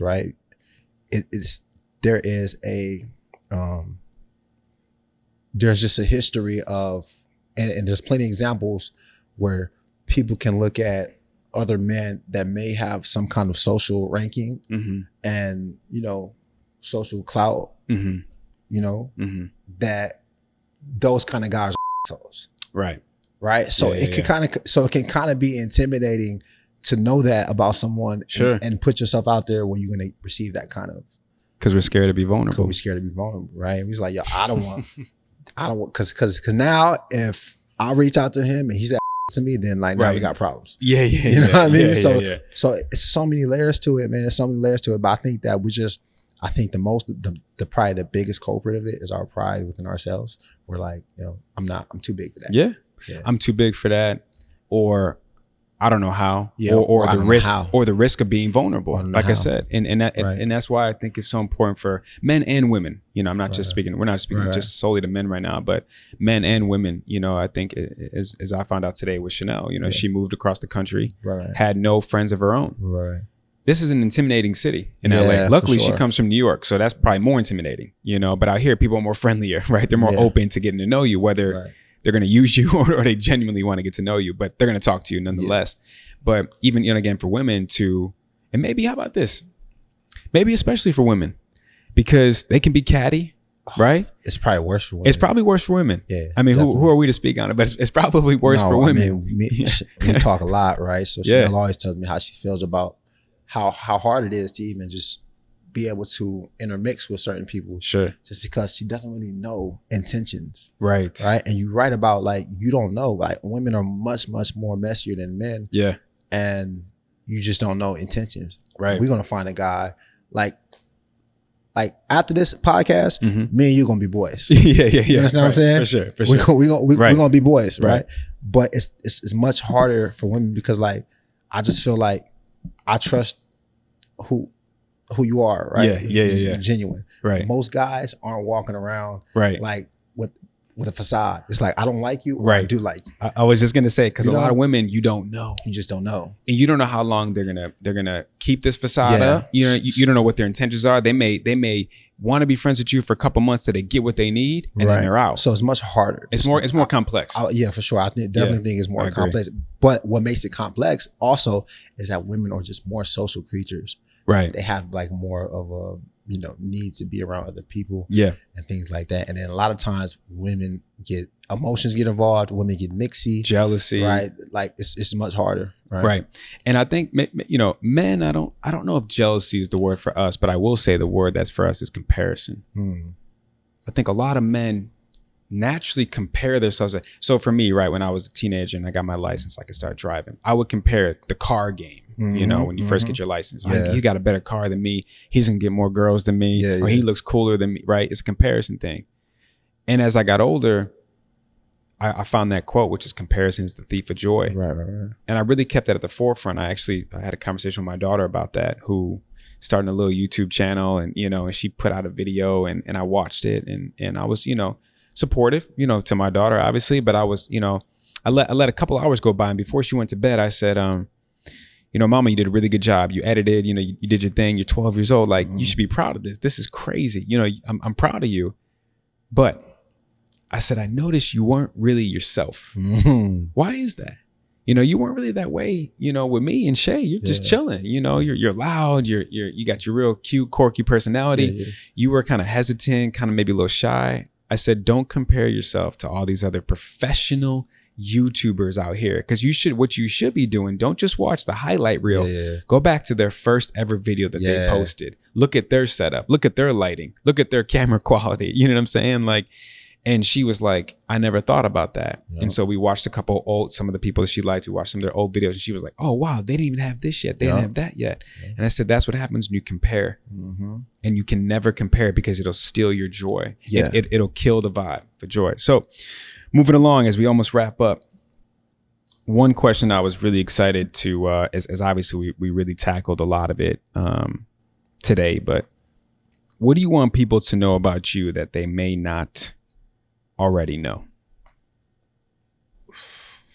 right, there's just a history of, and there's plenty of examples where people can look at other men that may have some kind of social ranking Mm-hmm. and, social clout, Mm-hmm. that those kind of guys are assholes. Right. Right. So it can kind of be intimidating to know that about someone, sure, and put yourself out there when you're going to receive that kind of. Because we're scared to be vulnerable. We're scared to be vulnerable, right? And he's like, yo, I don't want, because now if I reach out to him and he's to me, then like now we got problems. Yeah. You know what I mean? So yeah. It's so many layers to it, man. There's so many layers to it. But I think that I think probably the biggest culprit of it is our pride within ourselves. We're like, I'm too big for that. Yeah. I'm too big for that, or I don't know how, or the risk of being vulnerable. Like I said, and that's why I think it's so important for men and women. I'm not just speaking. We're not speaking just solely to men right now, but men and women. I think as I found out today with Chanel, she moved across the country, had no friends of her own. Right. This is an intimidating city in LA. Luckily, she comes from New York, so that's probably more intimidating. But out here, people are more friendlier, right? They're more open to getting to know you, whether they're going to use you or they genuinely want to get to know you, but they're going to talk to you nonetheless. But even, again, for women and maybe, how about this? Maybe especially for women, because they can be catty, right? It's probably worse for women. It's probably worse for women. Yeah. I mean, who are we to speak on it? But it's probably worse for women. I mean, we talk a lot, right? So Chanel always tells me how she feels about how hard it is to even just be able to intermix with certain people, just because she doesn't really know intentions, right? And you write about, like, you don't know, like, women are much more messier than men, and you just don't know intentions, right? We're gonna find a guy like after this podcast, me and you gonna be boys. Yeah. You understand what I'm saying? For sure. We're gonna be boys, right? But it's much harder for women because, like, I just feel like I trust who you are, right? Yeah. Genuine. Right. Most guys aren't walking around like with a facade. It's like, I don't like you, or I do like you. I was just gonna say, because a lot of women, you don't know. You just don't know. And you don't know how long they're gonna keep this facade up. You don't know what their intentions are. They may want to be friends with you for a couple months till they get what they need, and then they're out. So it's much harder. It's more complex. Yeah, for sure. I definitely think it's more complex. But what makes it complex also is that women are just more social creatures. Right. They have like more of a, need to be around other people. Yeah. And things like that. And then a lot of times emotions get involved. Women get mixy. Jealousy. Right. Like it's much harder. Right. And I think, men, I don't know if jealousy is the word for us, but I will say the word that's for us is comparison. I think a lot of men naturally compare themselves. So for me, right, when I was a teenager and I got my license, I could start driving, I would compare the car game. When you first get your license, he got a better car than me. He's gonna get more girls than me, or he looks cooler than me. Right? It's a comparison thing. And as I got older, I found that quote, which is comparison is the thief of joy. Right. And I really kept that at the forefront. I had a conversation with my daughter about that, who started a little YouTube channel, and and she put out a video, and I watched it, and I was supportive, to my daughter, obviously, but I was, I let a couple hours go by, and before she went to bed, I said, Mama, you did a really good job. You edited, you did your thing. You're 12 years old. Like, you should be proud of this. This is crazy. I'm proud of you. But I said, I noticed you weren't really yourself. Why is that? You weren't really that way, with me and Shay. You're just chilling. You're loud. You got your real cute, quirky personality. Yeah. You were kind of hesitant, kind of maybe a little shy. I said, don't compare yourself to all these other professional YouTubers out here, because what you should be doing, don't just watch the highlight reel. Go back to their first ever video that they posted. Look at their setup, look at their lighting, look at their camera quality. You know what I'm saying? Like, and she was like, I never thought about that. And so we watched some of the people that she liked, we watched some of their old videos, and she was like, oh wow, they didn't even have this yet, they didn't have that yet. And I said, that's what happens when you compare. And you can never compare, because it'll steal your joy. It'll kill the vibe for joy. So moving along, as we almost wrap up, one question I was really excited to, as obviously we really tackled a lot of it today, but what do you want people to know about you that they may not already know?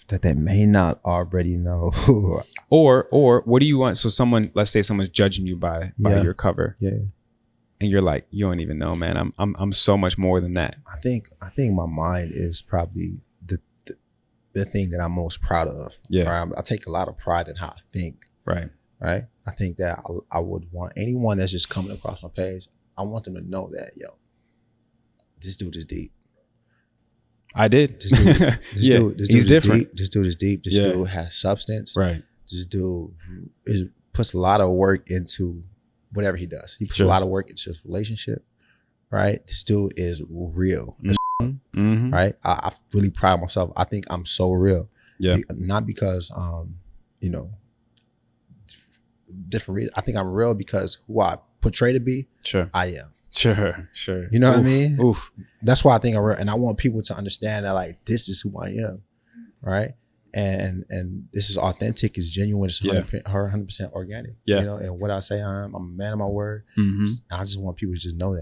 That they may not already know. or what do you want? So let's say someone's judging you by your cover. Yeah. And you're like, you don't even know, man. I'm so much more than that. I think my mind is probably the thing that I'm most proud of. Yeah. Right? I take a lot of pride in how I think. Right. Right. I think that I would want anyone that's just coming across my page, I want them to know that, yo, this dude is deep. I did. This dude he's different. Deep. This dude is deep. This dude has substance. Right. This dude puts a lot of work into whatever he does. He puts a lot of work into his relationship. Right. This dude is real. Mm-hmm. Right. I really pride myself. I think I'm so real. Yeah. Not because, you know, different reasons. I think I'm real because who I portray to be. Sure. I am. Sure. You know what I mean? Oof. That's why I think I'm real. And I want people to understand that, like, this is who I am. Right. And this is authentic, it's genuine, it's 100% organic. Yeah. You know, and what I say I'm a man of my word. Mm-hmm. I just want people to just know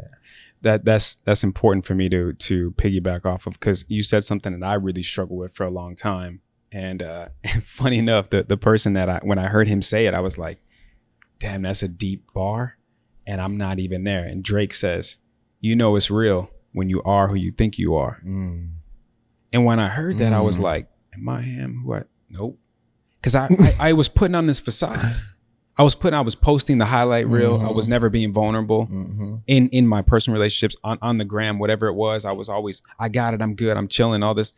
that. That's important for me to piggyback off of, because you said something that I really struggled with for a long time. And funny enough, the person that when I heard him say it, I was like, damn, that's a deep bar. And I'm not even there. And Drake says, you know it's real when you are who you think you are. Mm. And when I heard that, I was like, am I him? Who nope. Because I was putting on this facade. I was posting the highlight reel. I was never being vulnerable in my personal relationships, on the gram, whatever it was. I was always, I got it, I'm good, I'm chilling, all this.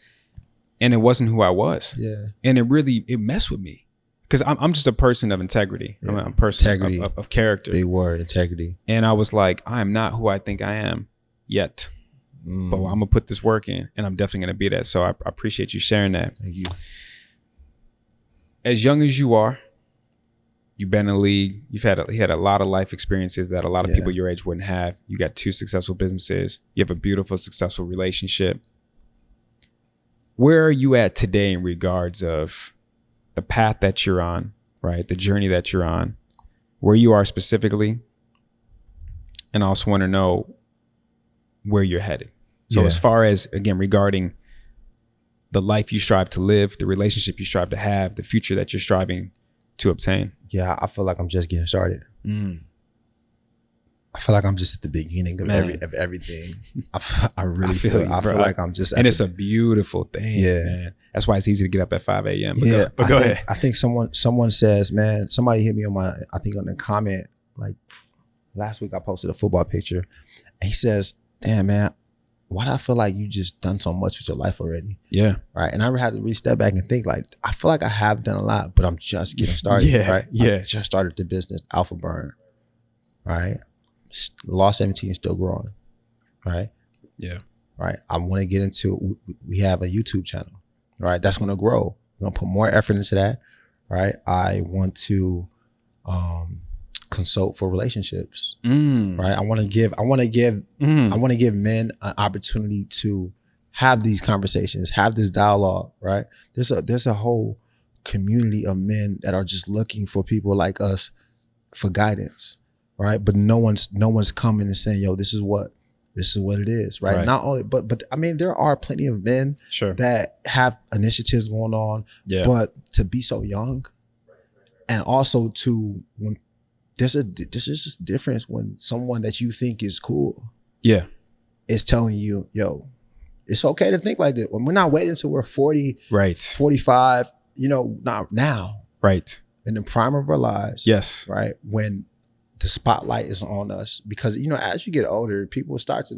And it wasn't who I was. Yeah. And it messed with me. Because I'm just a person of integrity. Yeah. I'm a person of character. Big word, integrity. And I was like, I am not who I think I am yet. But I'm going to put this work in, and I'm definitely going to be that. So I appreciate you sharing that. Thank you. As young as you are, you've been in the league. You had a lot of life experiences that a lot of people your age wouldn't have. You got 2 successful businesses. You have a beautiful, successful relationship. Where are you at today in regards of the path that you're on, right? The journey that you're on, where you are specifically. And I also want to know where you're headed. So as far as, again, regarding the life you strive to live, the relationship you strive to have, the future that you're striving to obtain. Yeah, I feel like I'm just getting started. I feel like I'm just at the beginning of everything. I really feel like I'm just, and it's a beautiful thing. Yeah, man. That's why it's easy to get up at 5 a.m. But go ahead. I think someone says, man, somebody hit me on the comment, like last week I posted a football picture, and he says, damn, man, why do I feel like you just done so much with your life already? Yeah. Right. And I had to really step back and think, like, I feel like I have done a lot, but I'm just getting started. Right. Yeah. I just started the business, Alpha Burn. Right. Law 17 is still growing. Right. Yeah. Right. I want to get into, we have a YouTube channel. Right. That's going to grow. We're going to put more effort into that. Right. I want to consult for relationships. Right. I want to give men an opportunity to have these conversations, have this dialogue. Right. There's a whole community of men that are just looking for people like us for guidance. Right. But no one's coming and saying, yo, this is what it is. Right. Not only, but I mean, there are plenty of men that have initiatives going on, but to be so young, and also to, when there's just a difference when someone that you think is cool is telling you, yo, it's okay to think like this. When we're not waiting until we're 40, 45, not now. Right. In the prime of our lives. Yes. Right. When the spotlight is on us, because, as you get older, people start to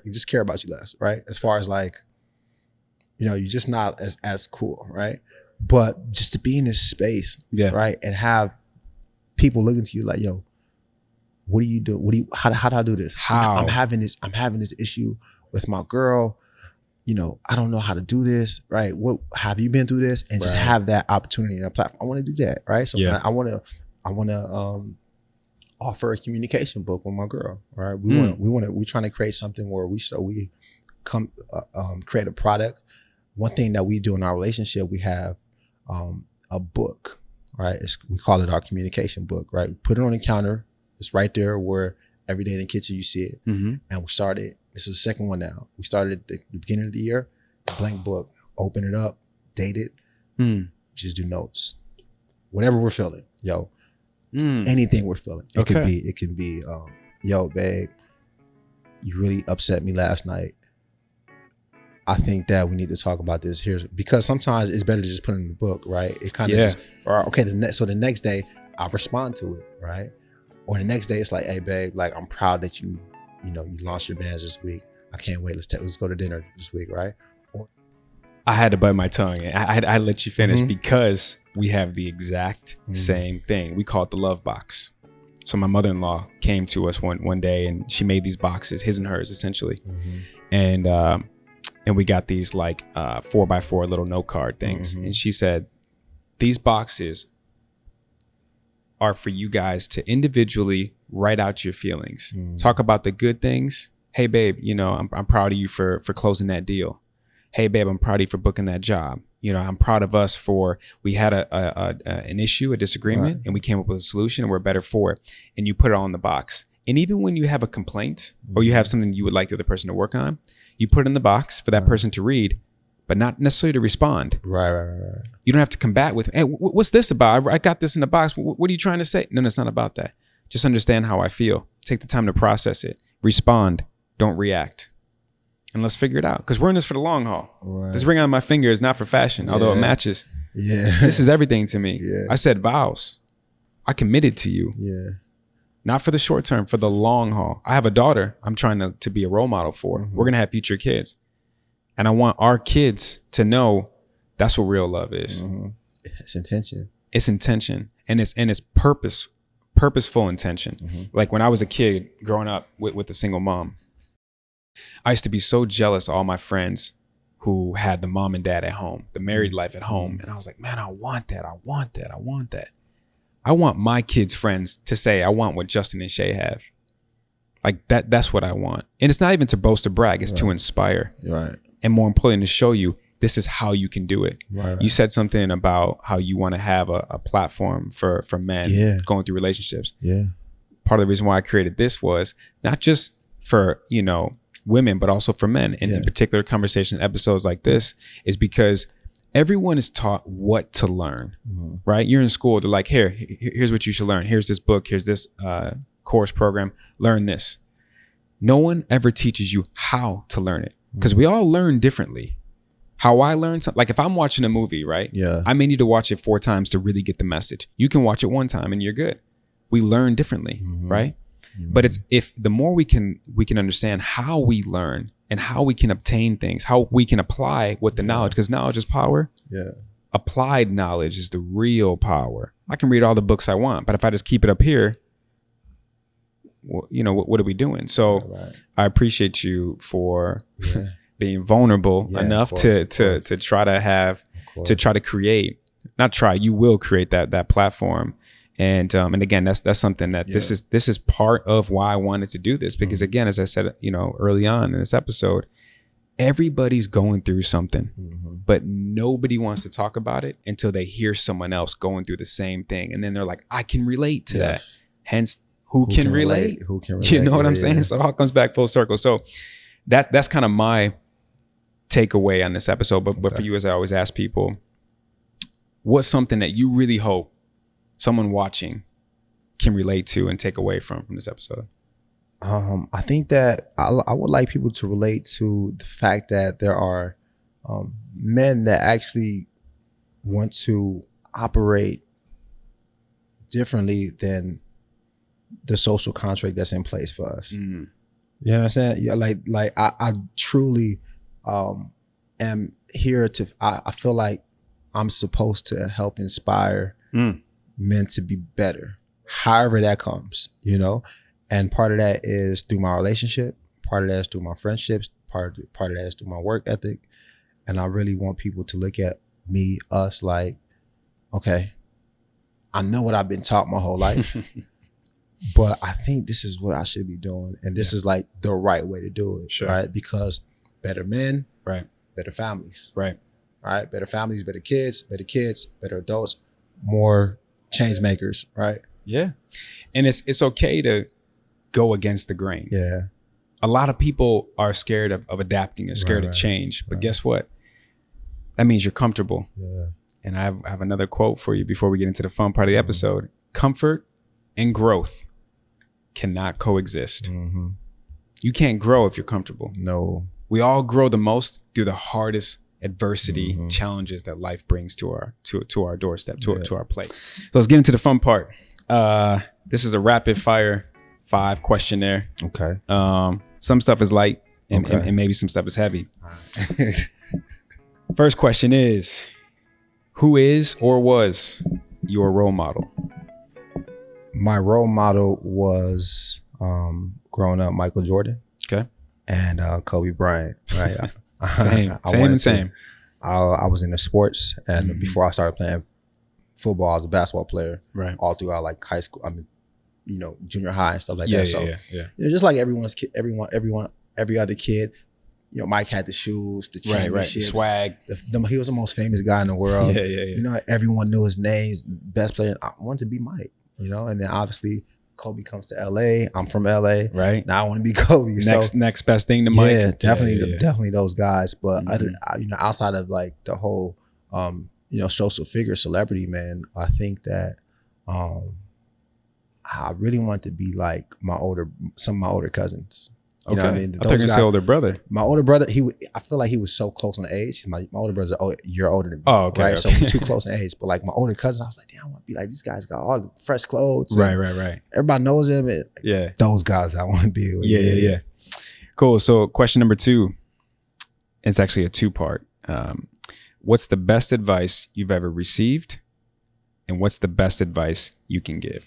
just care about you less. Right. As far as like, you're just not as cool. Right. But just to be in this space. Right. And have people looking to you like, yo, what do you do? How do I do this? How? I'm having this issue with my girl. I don't know how to do this. Right. What have you been through this? And just have that opportunity and a platform. I want to do that. Right. So I want to offer a communication book with my girl. Right. We're trying to create something where we come create a product. One thing that we do in our relationship, we have a book. Right. We call it our communication book. Right. We put it on the counter. It's right there where every day in the kitchen you see it. And we started, this is the second one now. We started at the beginning of the year, blank book, open it up, date it, just do notes. Whatever we're feeling, yo, anything we're feeling. It can be, yo, babe, you really upset me last night. I think that we need to talk about this here, because sometimes it's better to just put it in the book, right? It kind of just, or okay, the next day I'll respond to it, right? Or the next day it's like, hey babe, like I'm proud that you launched your bands this week. I can't wait. Let's go to dinner this week, right? I had to bite my tongue. I let you finish because we have the exact same thing. We call it the love box. So my mother-in-law came to us one day and she made these boxes, his and hers essentially. And we got these like 4x4 little note card things. And she said, these boxes are for you guys to individually write out your feelings. Talk about the good things. Hey babe, I'm proud of you for closing that deal. Hey babe, I'm proud of you for booking that job. I'm proud of us for, we had an issue, a disagreement, and we came up with a solution and we're better for it. And you put it all in the box. And even when you have a complaint or you have something you would like the other person to work on, you put it in the box for that person to read, but not necessarily to respond. Right. You don't have to combat with, hey, what's this about? I got this in the box. What are you trying to say? No, it's not about that. Just understand how I feel. Take the time to process it. Respond. Don't react. And let's figure it out. Because we're in this for the long haul. Right. This ring on my finger is not for fashion, although it matches. Yeah. This is everything to me. Yeah. I said vows. I committed to you. Yeah. Not for the short term, for the long haul. I have a daughter I'm trying to be a role model for. We're going to have future kids. And I want our kids to know that's what real love is. It's intention. It's intention. And it's purposeful intention. Like when I was a kid growing up with a single mom, I used to be so jealous of all my friends who had the mom and dad at home, the married life at home. And I was like, man, I want that. I want that. I want that. I want my kids' friends to say, I want what Justin and Shay have. Like that's what I want. And it's not even to boast or brag. It's to inspire. Right. And more importantly, to show you this is how you can do it. Right. You said something about how you want to have a platform for men going through relationships. Yeah. Part of the reason why I created this was not just for, women, but also for men. And in particular conversation episodes like this is because everyone is taught what to learn, right? You're in school. They're like, here's what you should learn. Here's this book. Here's this course program. Learn this. No one ever teaches you how to learn it because we all learn differently. How I learn something, like if I'm watching a movie, right? Yeah. I may need to watch it 4 times to really get the message. You can watch it 1 time and you're good. We learn differently, right? But it's if the more we can understand how we learn and how we can obtain things, how we can apply what the knowledge, because knowledge is power. Yeah. Applied knowledge is the real power. I can read all the books I want, but if I just keep it up here, well, what are we doing? So I appreciate you for being vulnerable enough to try to have, to try to create, not try, you will create that platform. And again, that's something that this is part of why I wanted to do this, because again, as I said, early on in this episode, everybody's going through something, but nobody wants to talk about it until they hear someone else going through the same thing. And then they're like, I can relate to that. Hence, who can relate? Who can relate? You know what I'm saying? So it all comes back full circle. So that's kind of my takeaway on this episode. But for you, as I always ask people, what's something that you really hope someone watching can relate to and take away from this episode? I think that I would like people to relate to the fact that there are men that actually want to operate differently than the social contract that's in place for us. You know what I'm saying? Yeah, like I truly am here to. I feel like I'm supposed to help inspire men to be better, however that comes, and part of that is through my relationship, part of that is through my friendships, part of that is through my work ethic. And I really want people to look at us like, okay, I know what I've been taught my whole life, but I think this is what I should be doing. And this is like the right way to do it, right? Because better men, better families, right? Better families, better kids, better adults, more change makers, right? Yeah. And it's okay to go against the grain. Yeah. A lot of people are scared of adapting or scared of change. But guess what? That means you're comfortable. Yeah. And I have another quote for you before we get into the fun part of the episode. Comfort and growth cannot coexist. You can't grow if you're comfortable. No. we all grow the most through the hardest adversity, challenges that life brings to our doorstep, to our plate. So let's get into the fun part. This is a rapid fire 5 questionnaire. Okay. Some stuff is light and maybe some stuff is heavy. First question is, who is or was your role model? My role model was growing up Michael Jordan. Okay. And Kobe Bryant. Right. Same. I was into sports, and before I started playing football, I was a basketball player. Right. All throughout like high school. I mean, junior high and stuff like that. So just like every other kid. Mike had the shoes, the championships, swag. He was the most famous guy in the world. Yeah. Everyone knew his name. Best player. I wanted to be Mike. And then obviously Kobe comes to LA. I'm from LA. Right. Now I want to be Kobe. Next best thing to Mike. Yeah, definitely those guys. But outside of like the whole, social figure, celebrity, man, I think that I really want to be like some of my older cousins. You know what I mean? I thought you were gonna say older brother. My older brother, I feel like he was so close in age. My older brother's a year older than me. Oh, okay. Right? So we're too close in age. But like my older cousins, I was like, damn, I want to be like these guys. Got all the fresh clothes. Right. Everybody knows him. Those guys I want to be with. Yeah. Cool. So question number 2, it's actually a 2-part. What's the best advice you've ever received? And what's the best advice you can give?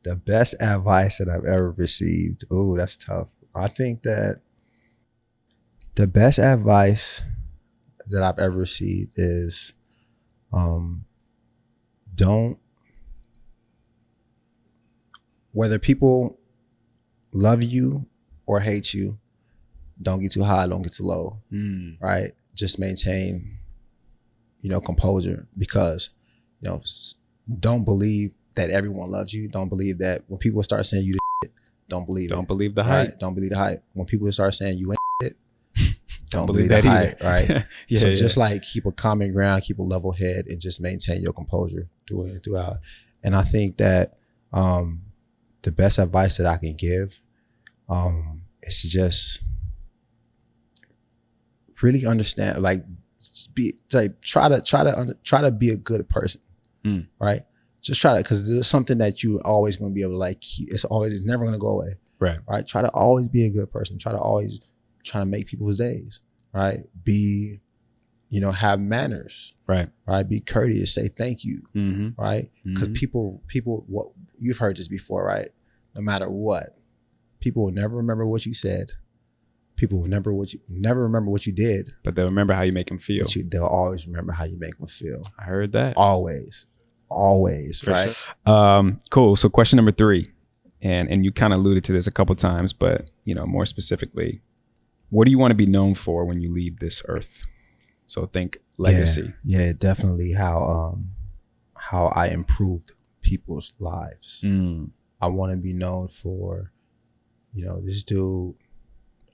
The best advice that I've ever received. Oh, that's tough. I think that the best advice that I've ever received is whether people love you or hate you, don't get too high, don't get too low. Right? Just maintain, composure, because, don't believe that everyone loves you. Don't believe that when people start saying you the shit, don't believe it. Don't believe the hype. Right? Don't believe the hype. When people start saying you ain't shit, don't believe believe that the either. hype, right? Just like keep a common ground, keep a level head, and just maintain your composure throughout. And I think that the best advice that I can give is to just really understand, try to be a good person, right? Just try to, because there's something that you always going to be able to keep. It's never going to go away. Right. Try to always be a good person. Try to make people's days. Right. Be, have manners. Right. Be courteous. Say thank you. Right. Because people, what you've heard this before, right? No matter what, people will never remember what you said. People will never remember what you did. But they'll remember how you make them feel. They'll always remember how you make them feel. I heard that. Always, right? Sure. Cool. So question number 3, and you kind of alluded to this a couple times, but more specifically, what do you want to be known for when you leave this earth? So think legacy. Yeah, definitely how I improved people's lives. I want to be known for, this dude,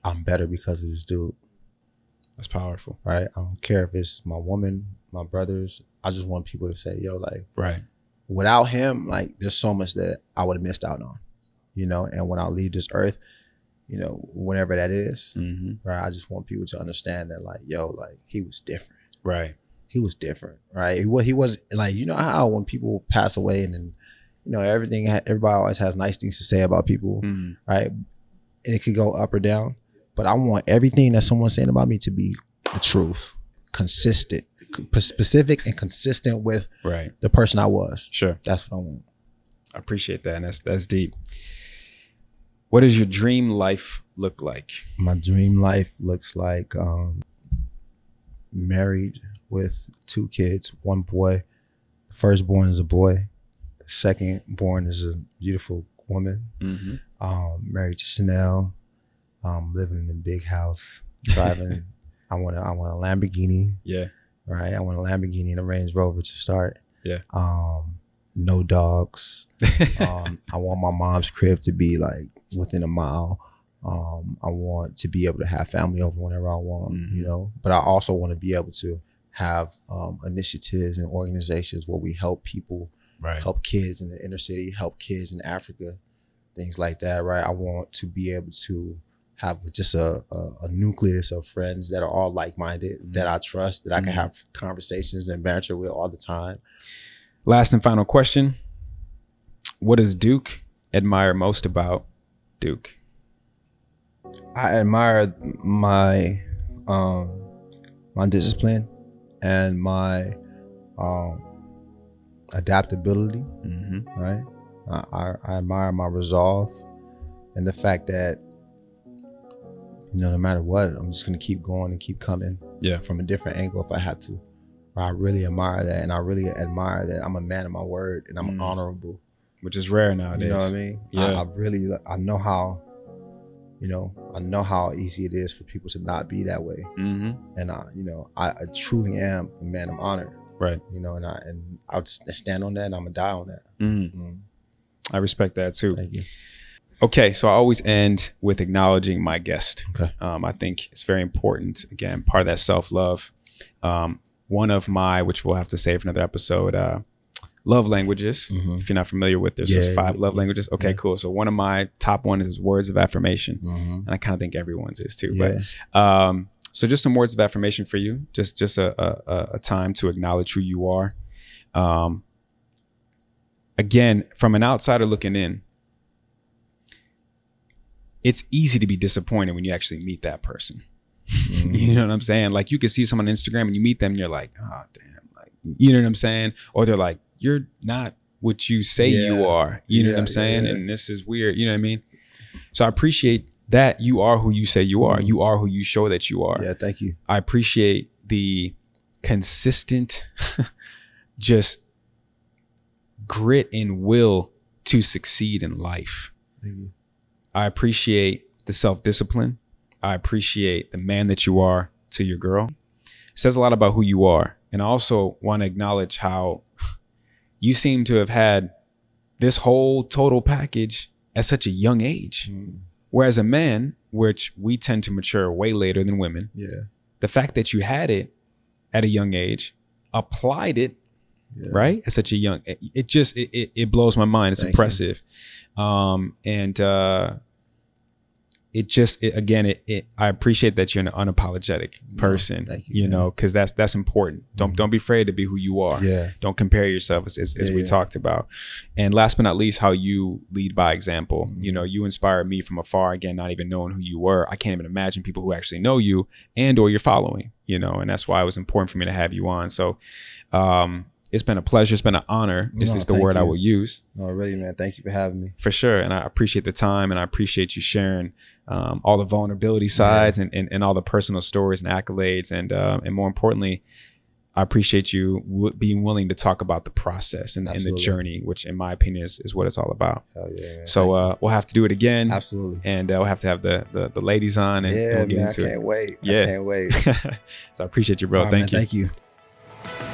I'm better because of this dude. That's powerful. Right? I don't care if it's my woman, my brothers. I just want people to say, right. Without him, there's so much that I would have missed out on, and when I leave this earth, whenever that is, right, I just want people to understand that he was different. Right. He was different, right? He was how when people pass away and then, everybody always has nice things to say about people, right? And it could go up or down, but I want everything that someone's saying about me to be the truth, consistent, specific and consistent with the person I was. Sure. That's what I want. I appreciate that. And that's deep. What does your dream life look like? My dream life looks like married with 2 kids, 1 boy. Firstborn is a boy. Second born is a beautiful woman. Married to Chanel. Living in a big house. Driving. I want a Lamborghini. Yeah. Right. I want a Lamborghini and a Range Rover to start. Yeah. No dogs. I want my mom's crib to be within a mile. I want to be able to have family over whenever I want, but I also want to be able to have initiatives and organizations where we help people, help kids in the inner city, help kids in Africa, things like that, right? I want to be able to have just a nucleus of friends that are all like-minded, that I trust, that I can have conversations and banter with all the time. Last and final question. What does Duke admire most about Duke? I admire my discipline and my adaptability, right? I admire my resolve and the fact that, no matter what, I'm just going to keep going and keep coming from a different angle if I have to. I really admire that, and I really admire that I'm a man of my word and I'm honorable. Which is rare nowadays. You know what I mean? Yeah. I know how easy it is for people to not be that way. And I truly am a man of honor. Right. And I would stand on that, and I'm gonna die on that. I respect that too. Thank you. Okay, so I always end with acknowledging my guest. Okay. I think it's very important. Again, part of that self-love. One of my, which we'll have to save for another episode, love languages. If you're not familiar with, there's 5 love languages. Okay, cool. So one of my top one is words of affirmation, and I kind of think everyone's is too. But so just some words of affirmation for you. Just a time to acknowledge who you are. Again, from an outsider looking in, it's easy to be disappointed when you actually meet that person. You know what I'm saying? Like, you can see someone on Instagram and you meet them and you're like, oh, damn. Like, you know what I'm saying? Or they're like, you're not what you say you are. You know what I'm saying? And this is weird. You know what I mean? So I appreciate that you are who you say you are. You are who you show that you are. Yeah, thank you. I appreciate the consistent just grit and will to succeed in life. Thank you. I appreciate the self-discipline. I appreciate the man that you are to your girl. It says a lot about who you are. And I also want to acknowledge how you seem to have had this whole total package at such a young age. Whereas a man, which we tend to mature way later than women, the fact that you had it at a young age, applied it, right? At such a young, it blows my mind. It's impressive. I appreciate that you're an unapologetic person. Thank you, because that's important. Don't be afraid to be who you are. Don't compare yourself as we talked about. And last but not least, how you lead by example. You inspired me from afar, again, not even knowing who you were. I can't even imagine people who actually know you and or you're following, and that's why it was important for me to have you on. So it's been a pleasure. It's been an honor. This is the word I will use. No, really, man. Thank you for having me. For sure. And I appreciate the time, and I appreciate you sharing all the vulnerability sides and all the personal stories and accolades. And more importantly, I appreciate you being willing to talk about the process and the journey, which in my opinion is what it's all about. Hell yeah, man. So we'll have to do it again. Absolutely. And we'll have to have the ladies on and we'll get into it. I can't wait. Yeah. I can't wait. So I appreciate you, bro. All right, Thank man, you. Thank you.